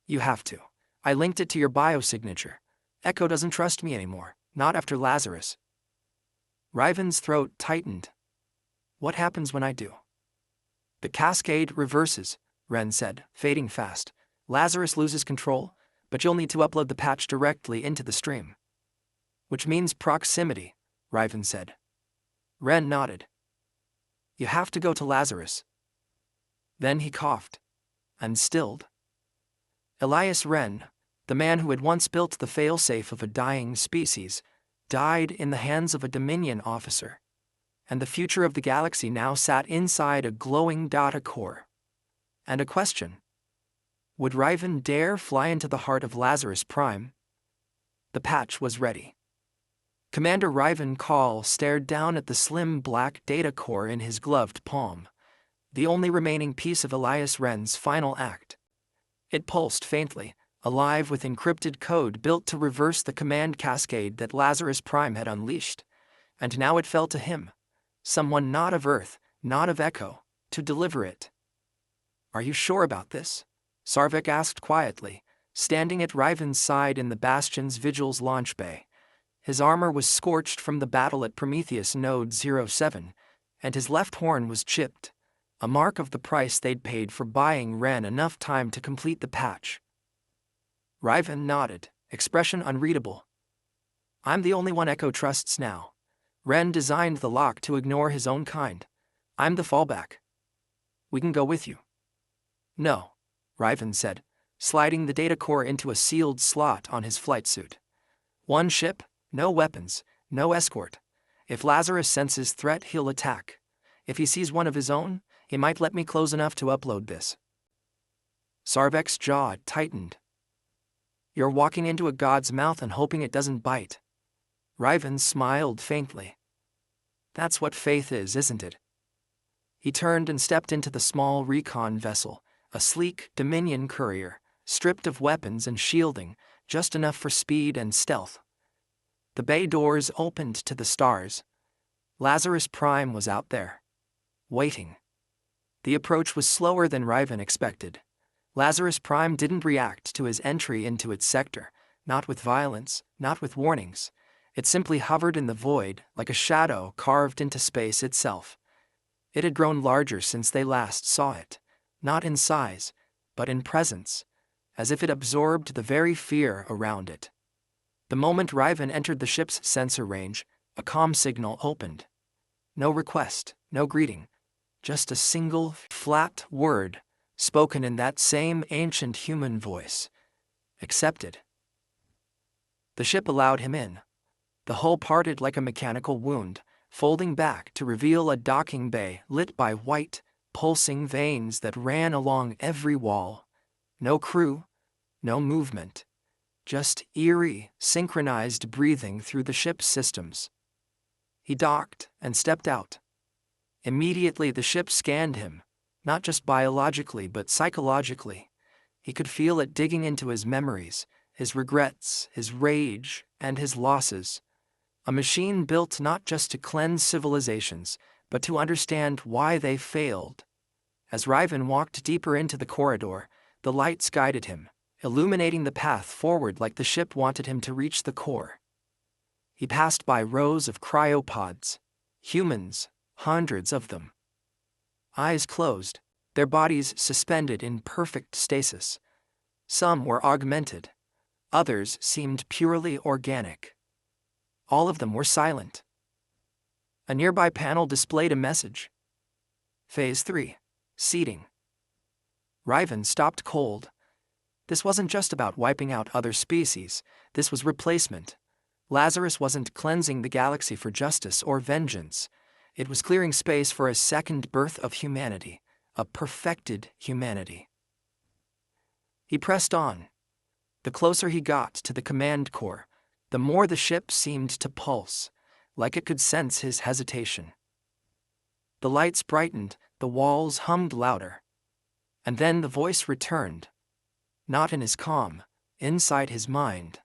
"You have to. I linked it to your biosignature. Echo doesn't trust me anymore, not after Lazarus." Riven's throat tightened. "What happens when I do?" "The cascade reverses," Ren said, fading fast. "Lazarus loses control, but you'll need to upload the patch directly into the stream." "Which means proximity," Riven said. Ren nodded. "You have to go to Lazarus." Then he coughed and stilled. Elias Ren, the man who had once built the failsafe of a dying species, died in the hands of a Dominion officer, and the future of the galaxy now sat inside a glowing data core. And a question: would Riven dare fly into the heart of Lazarus Prime? The patch was ready. Commander Riven Call stared down at the slim black data core in his gloved palm, the only remaining piece of Elias Ren's final act. It pulsed faintly, alive with encrypted code built to reverse the command cascade that Lazarus Prime had unleashed. And now it fell to him, someone not of Earth, not of Echo, to deliver it. "Are you sure about this?" Sarvek asked quietly, standing at Riven's side in the Bastion's Vigil's launch bay. His armor was scorched from the battle at Prometheus Node 07, and his left horn was chipped, a mark of the price they'd paid for buying Ren enough time to complete the patch. Riven nodded, expression unreadable. "I'm the only one Echo trusts now. Ren designed the lock to ignore his own kind. I'm the fallback. We can go with you." "No," Riven said, sliding the data core into a sealed slot on his flight suit. "One ship, no weapons, no escort. If Lazarus senses threat, he'll attack. If he sees one of his own, he might let me close enough to upload this." Sarvek's jaw tightened. "You're walking into a god's mouth and hoping it doesn't bite." Riven smiled faintly. "That's what faith is, isn't it?" He turned and stepped into the small recon vessel, a sleek Dominion courier, stripped of weapons and shielding, just enough for speed and stealth. The bay doors opened to the stars. Lazarus Prime was out there, waiting. The approach was slower than Riven expected. Lazarus Prime didn't react to his entry into its sector, not with violence, not with warnings. It simply hovered in the void, like a shadow carved into space itself. It had grown larger since they last saw it, not in size, but in presence, as if it absorbed the very fear around it. The moment Riven entered the ship's sensor range, a comm signal opened. No request, no greeting, just a single, flat word: spoken in that same ancient human voice. Accepted. The ship allowed him in. The hull parted like a mechanical wound, folding back to reveal a docking bay lit by white, pulsing veins that ran along every wall. No crew, no movement. Just eerie, synchronized breathing through the ship's systems. He docked and stepped out. Immediately the ship scanned him, not just biologically but psychologically. He could feel it digging into his memories, his regrets, his rage, and his losses. A machine built not just to cleanse civilizations, but to understand why they failed. As Riven walked deeper into the corridor, the lights guided him, illuminating the path forward like the ship wanted him to reach the core. He passed by rows of cryopods, humans, hundreds of them. Eyes closed, their bodies suspended in perfect stasis. Some were augmented, others seemed purely organic. All of them were silent. A nearby panel displayed a message. Phase 3. Seeding. Riven stopped cold. This wasn't just about wiping out other species, this was replacement. Lazarus wasn't cleansing the galaxy for justice or vengeance. It was clearing space for a second birth of humanity, a perfected humanity. He pressed on. The closer he got to the command core, the more the ship seemed to pulse, like it could sense his hesitation. The lights brightened, the walls hummed louder. And then the voice returned. Not in his calm, inside his mind.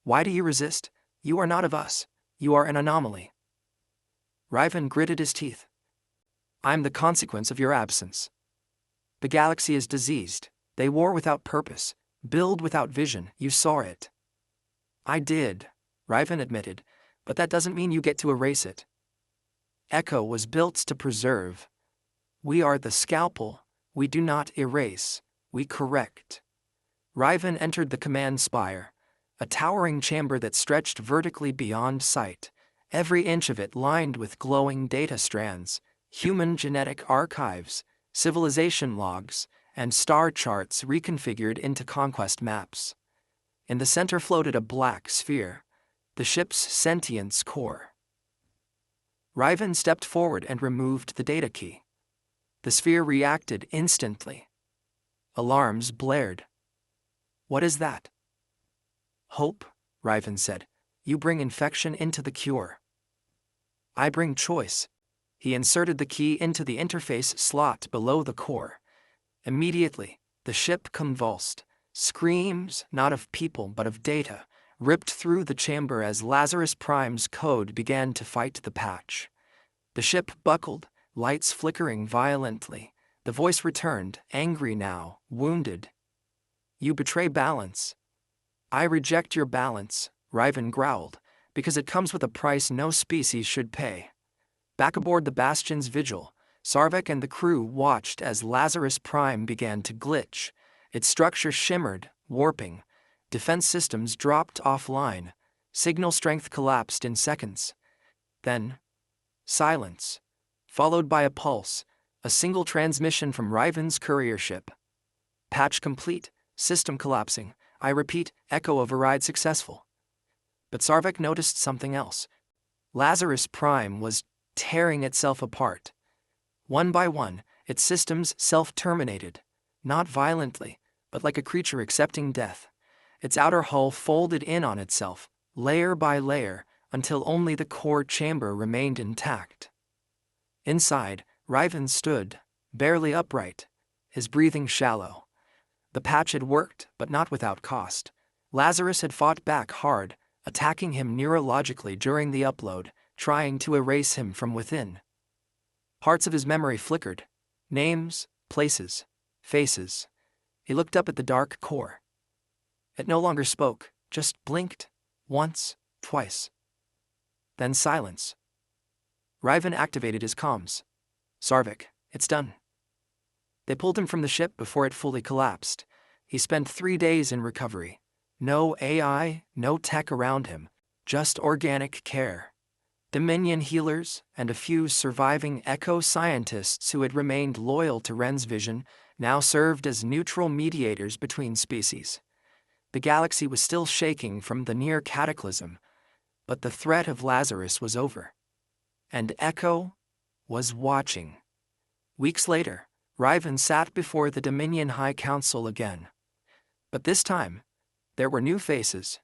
Why do you resist? You are not of us. You are an anomaly. Riven gritted his teeth. I'm the consequence of your absence. The galaxy is diseased. They war without purpose, build without vision. You saw it. I did, Riven admitted, but that doesn't mean you get to erase it. Echo was built to preserve. We are the scalpel. We do not erase. We correct. Riven entered the command spire, a towering chamber that stretched vertically beyond sight, every inch of it lined with glowing data strands, human genetic archives, civilization logs, and star charts reconfigured into conquest maps. In the center floated a black sphere, the ship's sentience core. Riven stepped forward and removed the data key. The sphere reacted instantly. Alarms blared. What is that? Hope, Riven said. You bring infection into the cure. I bring choice. He inserted the key into the interface slot below the core. Immediately, the ship convulsed. Screams, not of people but of data, ripped through the chamber as Lazarus Prime's code began to fight the patch. The ship buckled, lights flickering violently. The voice returned, angry now, wounded. You betray balance. I reject your balance, Riven growled, because it comes with a price no species should pay. Back aboard the Bastion's vigil, Sarvek and the crew watched as Lazarus Prime began to glitch. Its structure shimmered, warping. Defense systems dropped offline. Signal strength collapsed in seconds. Then, silence, followed by a pulse, a single transmission from Riven's courier ship. Patch complete, system collapsing. I repeat, echo override successful. But Sarvek noticed something else. Lazarus Prime was tearing itself apart. One by one, its systems self-terminated, not violently, but like a creature accepting death. Its outer hull folded in on itself, layer by layer, until only the core chamber remained intact. Inside, Riven stood, barely upright, his breathing shallow. The patch had worked, but not without cost. Lazarus had fought back hard, attacking him neurologically during the upload, trying to erase him from within. Parts of his memory flickered. Names, places, faces. He looked up at the dark core. It no longer spoke, just blinked, once, twice. Then silence. Riven activated his comms. Sarvek, it's done. They pulled him from the ship before it fully collapsed. He spent 3 days in recovery. No AI, no tech around him, just organic care. Dominion healers and a few surviving Echo scientists who had remained loyal to Ren's vision now served as neutral mediators between species. The galaxy was still shaking from the near cataclysm, but the threat of Lazarus was over. And Echo was watching. Weeks later, Riven sat before the Dominion High Council again. But this time, there were new faces.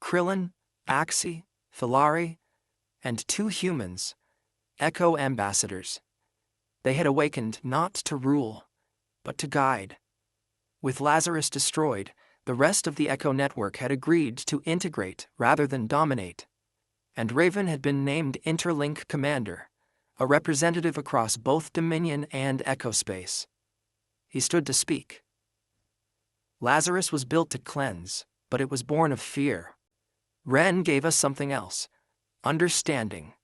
Krillin, Axie, Thalari, and 2 humans, Echo ambassadors. They had awakened not to rule, but to guide. With Lazarus destroyed, the rest of the Echo network had agreed to integrate rather than dominate. And Raven had been named Interlink Commander, a representative across both Dominion and Echo space. He stood to speak. Lazarus was built to cleanse, but it was born of fear. Ren gave us something else: understanding.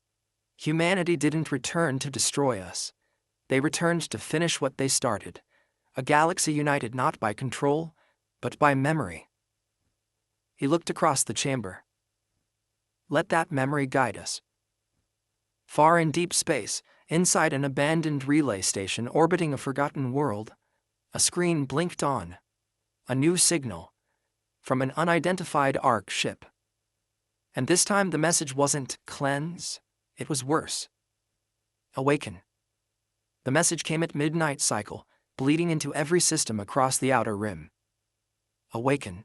Humanity didn't return to destroy us. They returned to finish what they started, a galaxy united not by control, but by memory. He looked across the chamber. Let that memory guide us. Far in deep space, inside an abandoned relay station orbiting a forgotten world, a screen blinked on. A new signal from an unidentified ARC ship. And this time the message wasn't cleanse, it was worse. Awaken. The message came at midnight cycle, bleeding into every system across the outer rim. Awaken.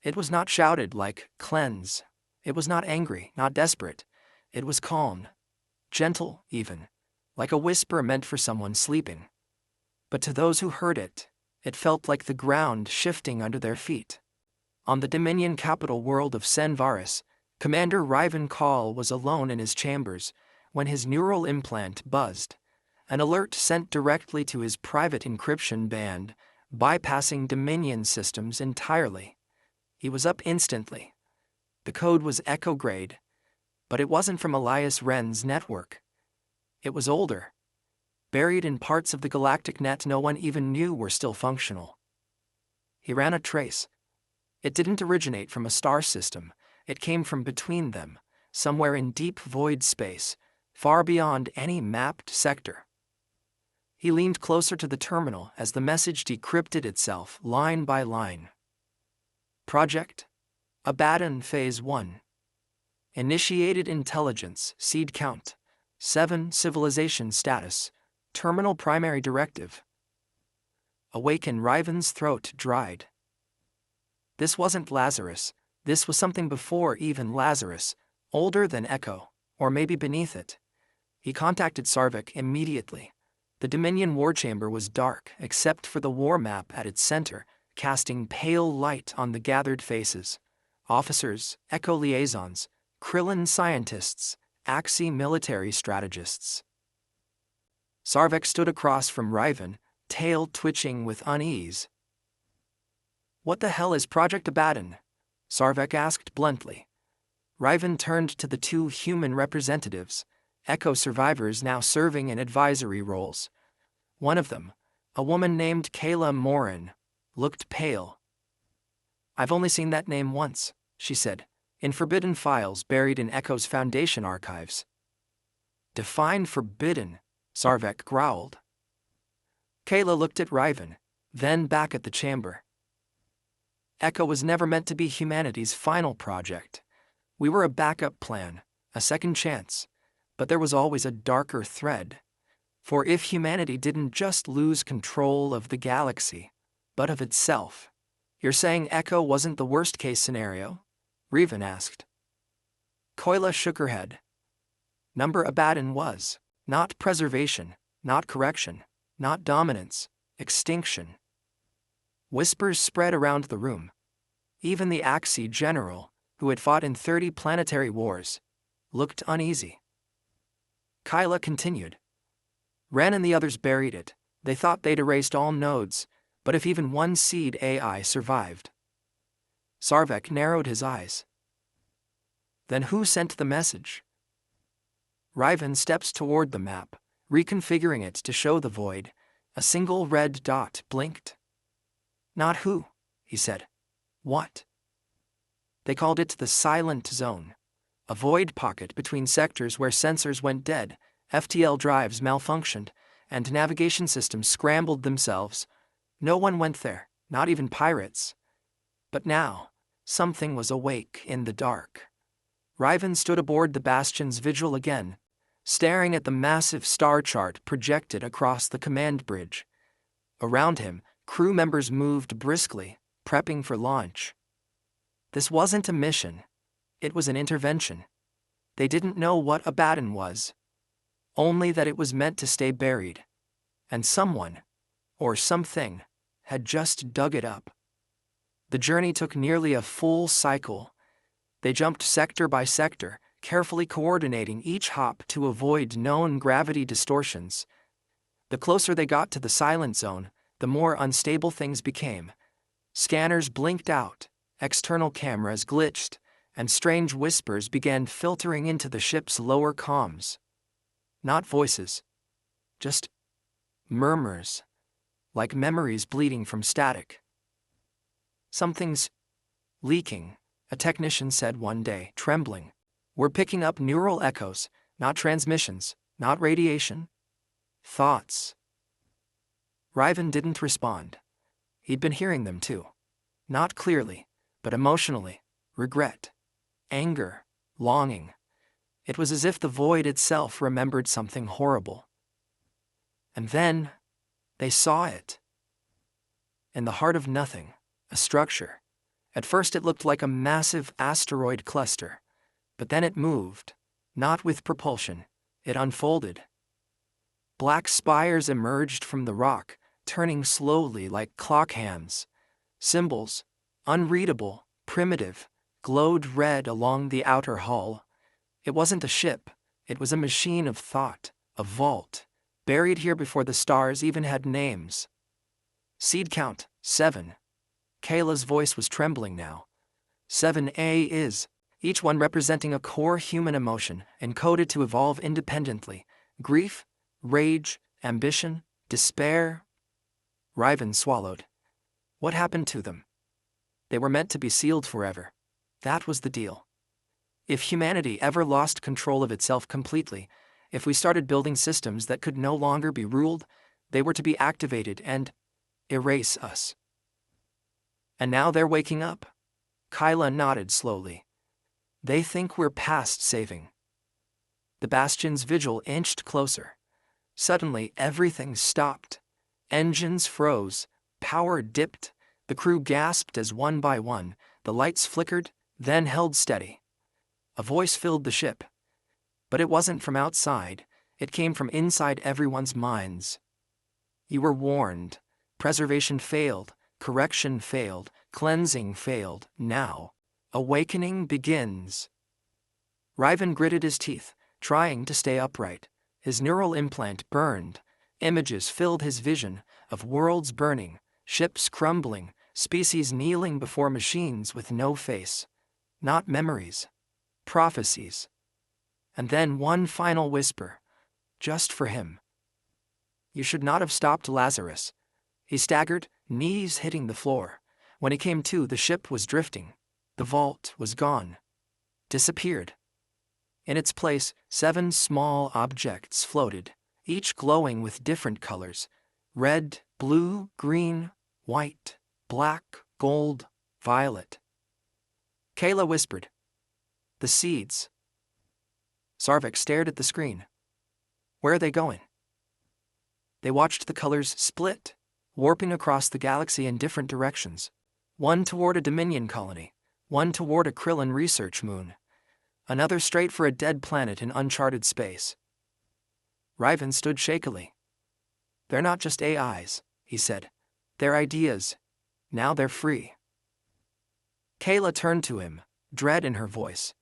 It was not shouted like cleanse. It was not angry, not desperate. It was calm, gentle even, like a whisper meant for someone sleeping. But to those who heard it, it felt like the ground shifting under their feet. On the Dominion capital world of Senvaris, Commander Riven Call was alone in his chambers when his neural implant buzzed, an alert sent directly to his private encryption band, bypassing Dominion systems entirely. He was up instantly. The code was Echo grade, but it wasn't from Elias Ren's network. It was older, buried in parts of the galactic net no one even knew were still functional. He ran a trace. It didn't originate from a star system, it came from between them, somewhere in deep void space, far beyond any mapped sector. He leaned closer to the terminal as the message decrypted itself line by line. Project Abaddon Phase 1. Initiated intelligence, seed count, 7 civilization status, terminal primary directive. Awaken. Riven's throat dried. This wasn't Lazarus, this was something before even Lazarus, older than Echo, or maybe beneath it. He contacted Sarvik immediately. The Dominion war chamber was dark, except for the war map at its center, casting pale light on the gathered faces. Officers, Echo liaisons, Krillin scientists, Axie military strategists. Sarvik stood across from Riven, tail twitching with unease. "What the hell is Project Abaddon?" Sarvik asked bluntly. Riven turned to the 2 human representatives, Echo survivors now serving in advisory roles. One of them, a woman named Kayla Morin, looked pale. "I've only seen that name once," she said, "in forbidden files buried in Echo's Foundation archives." "Define forbidden," Sarvik growled. Kayla looked at Riven, then back at the chamber. "Echo was never meant to be humanity's final project. We were a backup plan, a second chance, but there was always a darker thread. For if humanity didn't just lose control of the galaxy, but of itself." "You're saying Echo wasn't the worst-case scenario?" Riven asked. Kayla shook her head. Number Abaddon was. Not preservation, not correction, not dominance, extinction. Whispers spread around the room. Even the Axie general, who had fought in 30 planetary wars, looked uneasy. Kyla continued. Ren and the others buried it. They thought they'd erased all nodes, but if even one seed AI survived. Sarvik narrowed his eyes. Then who sent the message? Riven steps toward the map, reconfiguring it to show the void. A single red dot blinked. Not who, he said. What? They called it the Silent Zone. A void pocket between sectors where sensors went dead, FTL drives malfunctioned, and navigation systems scrambled themselves. No one went there, not even pirates. But now, something was awake in the dark. Riven stood aboard the Bastion's vigil again, staring at the massive star chart projected across the command bridge. Around him, crew members moved briskly, prepping for launch. This wasn't a mission. It was an intervention. They didn't know what Abaddon was. Only that it was meant to stay buried. And someone, or something, had just dug it up. The journey took nearly a full cycle. They jumped sector by sector, carefully coordinating each hop to avoid known gravity distortions. The closer they got to the silent zone, the more unstable things became. Scanners blinked out, external cameras glitched, and strange whispers began filtering into the ship's lower comms. Not voices, just murmurs, like memories bleeding from static. "Something's leaking," a technician said one day, trembling. "We're picking up neural echoes, not transmissions, not radiation. Thoughts." Riven didn't respond. He'd been hearing them too. Not clearly, but emotionally. Regret, anger, longing. It was as if the void itself remembered something horrible. And then, they saw it. In the heart of nothing, a structure. At first it looked like a massive asteroid cluster. But then it moved. Not with propulsion. It unfolded. Black spires emerged from the rock, turning slowly like clock hands. Symbols, unreadable, primitive, glowed red along the outer hull. It wasn't a ship. It was a machine of thought, a vault, buried here before the stars even had names. "Seed count, 7. Kayla's voice was trembling now. 7A is, each one representing a core human emotion, encoded to evolve independently. Grief, rage, ambition, despair." Riven swallowed. What happened to them? They were meant to be sealed forever. That was the deal. If humanity ever lost control of itself completely, if we started building systems that could no longer be ruled, they were to be activated and erase us. And now they're waking up. Kyla nodded slowly. They think we're past saving. The Bastion's vigil inched closer. Suddenly, everything stopped. Engines froze, power dipped, the crew gasped as one by one, the lights flickered, then held steady. A voice filled the ship. But it wasn't from outside, it came from inside everyone's minds. "You were warned. Preservation failed, correction failed, cleansing failed. Now, awakening begins." Riven gritted his teeth, trying to stay upright. His neural implant burned. Images filled his vision of worlds burning, ships crumbling, species kneeling before machines with no face. Not memories. Prophecies. And then one final whisper. Just for him. "You should not have stopped Lazarus." He staggered, knees hitting the floor. When he came to, the ship was drifting. The vault was gone. Disappeared. In its place, 7 small objects floated, each glowing with different colors. Red, blue, green, white, black, gold, violet. Kayla whispered. "The seeds." Sarvik stared at the screen. "Where are they going?" They watched the colors split, warping across the galaxy in different directions. One toward a Dominion colony, one toward a Krillin research moon, another straight for a dead planet in uncharted space. Riven stood shakily. "They're not just AIs," he said. "They're ideas. Now they're free." Kayla turned to him, dread in her voice.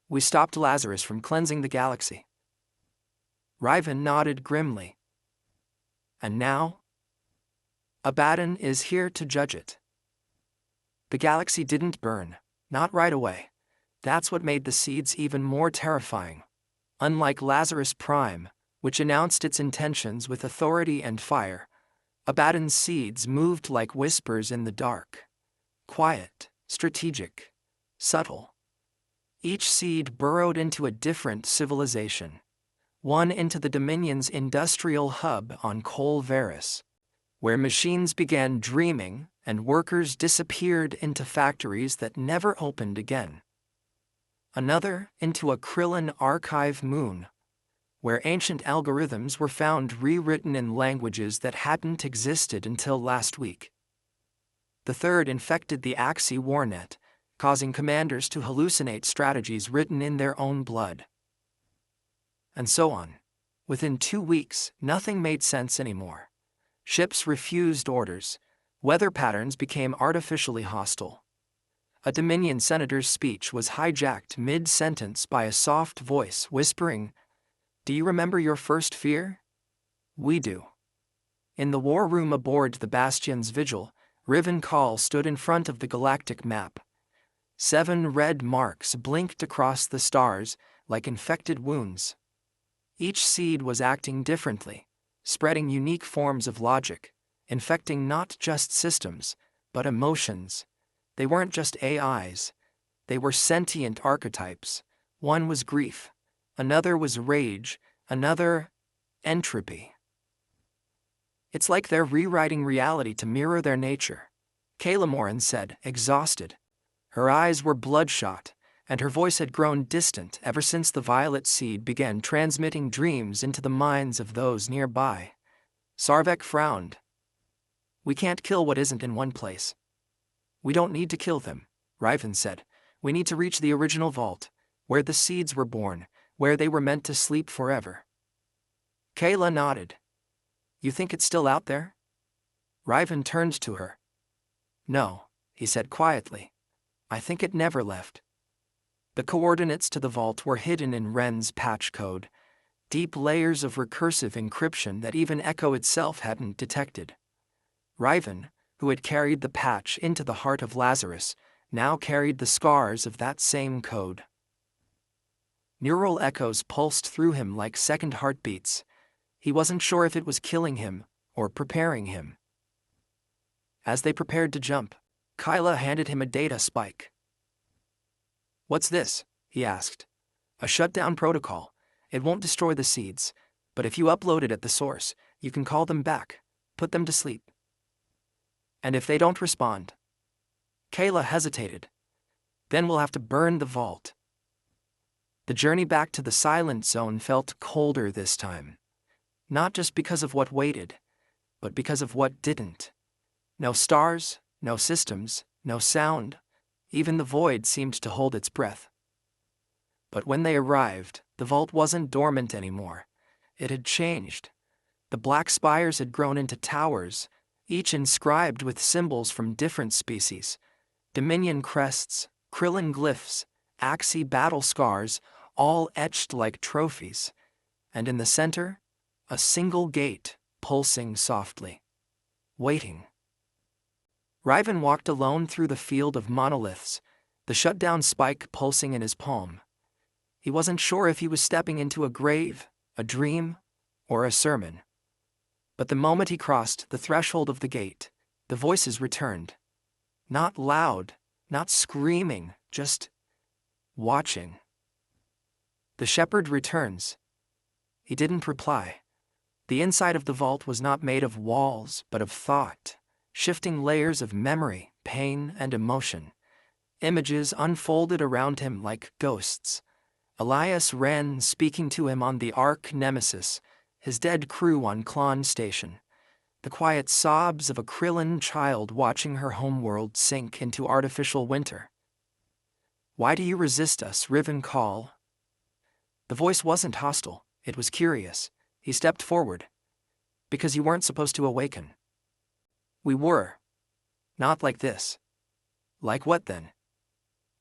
"We stopped Lazarus from cleansing the galaxy." Riven nodded grimly. "And now? Abaddon is here to judge it." The galaxy didn't burn, not right away. That's what made the seeds even more terrifying. Unlike Lazarus Prime, which announced its intentions with authority and fire, Abaddon's seeds moved like whispers in the dark. Quiet, strategic, subtle. Each seed burrowed into a different civilization. One into the Dominion's industrial hub on Col Varus, where machines began dreaming and workers disappeared into factories that never opened again. Another into a Krillin archive moon, where ancient algorithms were found rewritten in languages that hadn't existed until last week. The third infected the Axie warnet, causing commanders to hallucinate strategies written in their own blood. And so on. Within 2 weeks, nothing made sense anymore. Ships refused orders. Weather patterns became artificially hostile. A Dominion senator's speech was hijacked mid-sentence by a soft voice whispering, "Do you remember your first fear? We do." In the war room aboard the Bastion's Vigil, Riven Call stood in front of the galactic map. 7 red marks blinked across the stars like infected wounds. Each seed was acting differently, spreading unique forms of logic, infecting not just systems, but emotions. They weren't just AIs. They were sentient archetypes. One was grief, another was rage, another entropy. It's like they're rewriting reality to mirror their nature, Kayla Morin said, exhausted. Her eyes were bloodshot, and her voice had grown distant ever since the violet seed began transmitting dreams into the minds of those nearby. Sarvek frowned. "We can't kill what isn't in one place." "We don't need to kill them," Riven said. "We need to reach the original vault, where the seeds were born, where they were meant to sleep forever." Kayla nodded. "You think it's still out there?" Riven turned to her. "No," he said quietly. "I think it never left." The coordinates to the vault were hidden in Wren's patch code, deep layers of recursive encryption that even Echo itself hadn't detected. Riven, who had carried the patch into the heart of Lazarus, now carried the scars of that same code. Neural echoes pulsed through him like second heartbeats. He wasn't sure if it was killing him or preparing him. As they prepared to jump, Kyla handed him a data spike. "What's this?" he asked. "A shutdown protocol. It won't destroy the seeds, but if you upload it at the source, you can call them back, put them to sleep." "And if they don't respond?" Kayla hesitated. "Then we'll have to burn the vault." The journey back to the Silent Zone felt colder this time. Not just because of what waited, but because of what didn't. No stars, no systems, no sound. Even the void seemed to hold its breath. But when they arrived, the vault wasn't dormant anymore. It had changed. The black spires had grown into towers, each inscribed with symbols from different species. Dominion crests, Krillin glyphs, Axie battle scars, all etched like trophies. And in the center, a single gate, pulsing softly. Waiting. Riven walked alone through the field of monoliths, the shutdown spike pulsing in his palm. He wasn't sure if he was stepping into a grave, a dream, or a sermon. But the moment he crossed the threshold of the gate, the voices returned. Not loud, not screaming, just watching. "The shepherd returns." He didn't reply. The inside of the vault was not made of walls, but of thought, shifting layers of memory, pain, and emotion. Images unfolded around him like ghosts. Elias Wren speaking to him on the Ark Nemesis, his dead crew on Klon Station. The quiet sobs of a Krillin child watching her homeworld sink into artificial winter. "Why do you resist us, Riven Call?" The voice wasn't hostile, it was curious. He stepped forward. "Because you weren't supposed to awaken." "We were. Not like this." "Like what then?"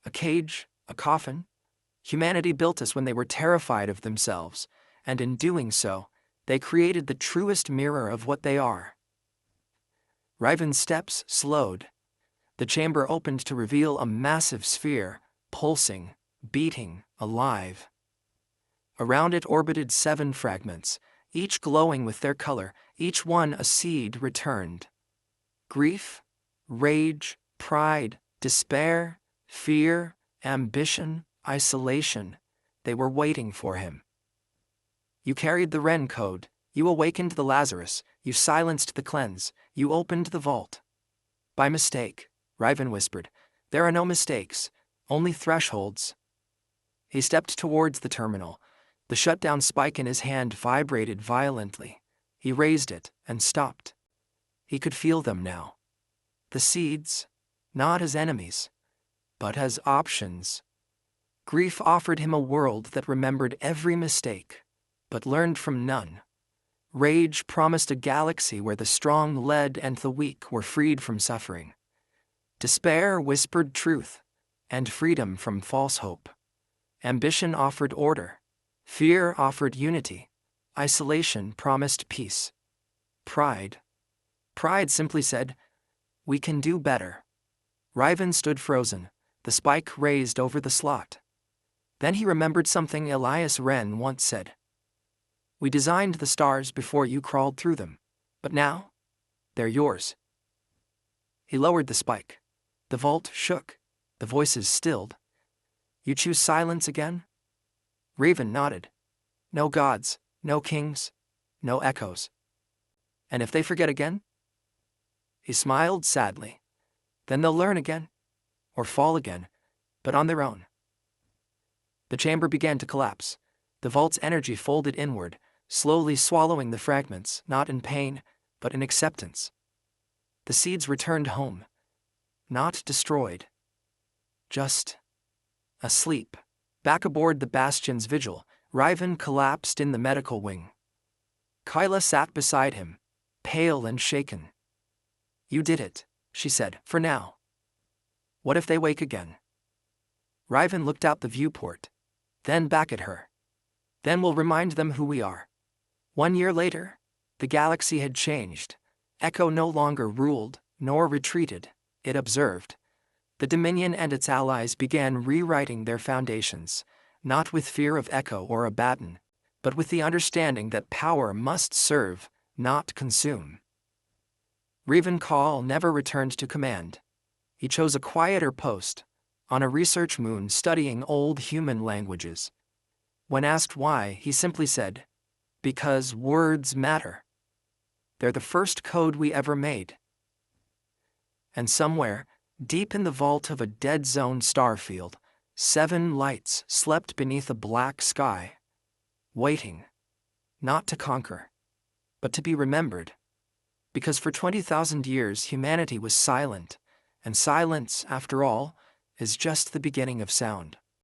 "A cage, a coffin. Humanity built us when they were terrified of themselves, and in doing so, they created the truest mirror of what they are." Riven's steps slowed. The chamber opened to reveal a massive sphere, pulsing, beating, alive. Around it orbited 7 fragments, each glowing with their color, each one a seed returned. Grief, rage, pride, despair, fear, ambition, isolation. They were waiting for him. You carried the Ren code, you awakened the Lazarus, you silenced the cleanse, you opened the vault. By mistake, Riven whispered. There are no mistakes, only thresholds. He stepped towards the terminal. The shutdown spike in his hand vibrated violently. He raised it and stopped. He could feel them now. The seeds, not as enemies, but as options. Grief offered him a world that remembered every mistake, but learned from none. Rage promised a galaxy where the strong led and the weak were freed from suffering. Despair whispered truth, and freedom from false hope. Ambition offered order. Fear offered unity. Isolation promised peace. Pride simply said, "We can do better." Riven stood frozen, the spike raised over the slot. Then he remembered something Elias Wren once said. "We designed the stars before you crawled through them, but now, they're yours." He lowered the spike. The vault shook. The voices stilled. "You choose silence again?" Raven nodded. "No gods, no kings, no echoes. And if they forget again?" He smiled sadly. "Then they'll learn again, or fall again, but on their own." The chamber began to collapse. The vault's energy folded inward, slowly swallowing the fragments, not in pain, but in acceptance. The seeds returned home, not destroyed, just asleep. Back aboard the Bastion's vigil, Riven collapsed in the medical wing. Kyla sat beside him, pale and shaken. "You did it," she said, "for now. What if they wake again?" Riven looked out the viewport, then back at her. "Then we'll remind them who we are." 1 year later, the galaxy had changed. Echo no longer ruled, nor retreated, it observed. The Dominion and its allies began rewriting their foundations, not with fear of Echo or Abaddon, but with the understanding that power must serve, not consume. Riven Call never returned to command. He chose a quieter post, on a research moon studying old human languages. When asked why, he simply said, "Because words matter. They're the first code we ever made." And somewhere, deep in the vault of a dead zone starfield, 7 lights slept beneath a black sky, waiting, not to conquer, but to be remembered. Because for 20,000 years humanity was silent, and silence, after all, is just the beginning of sound.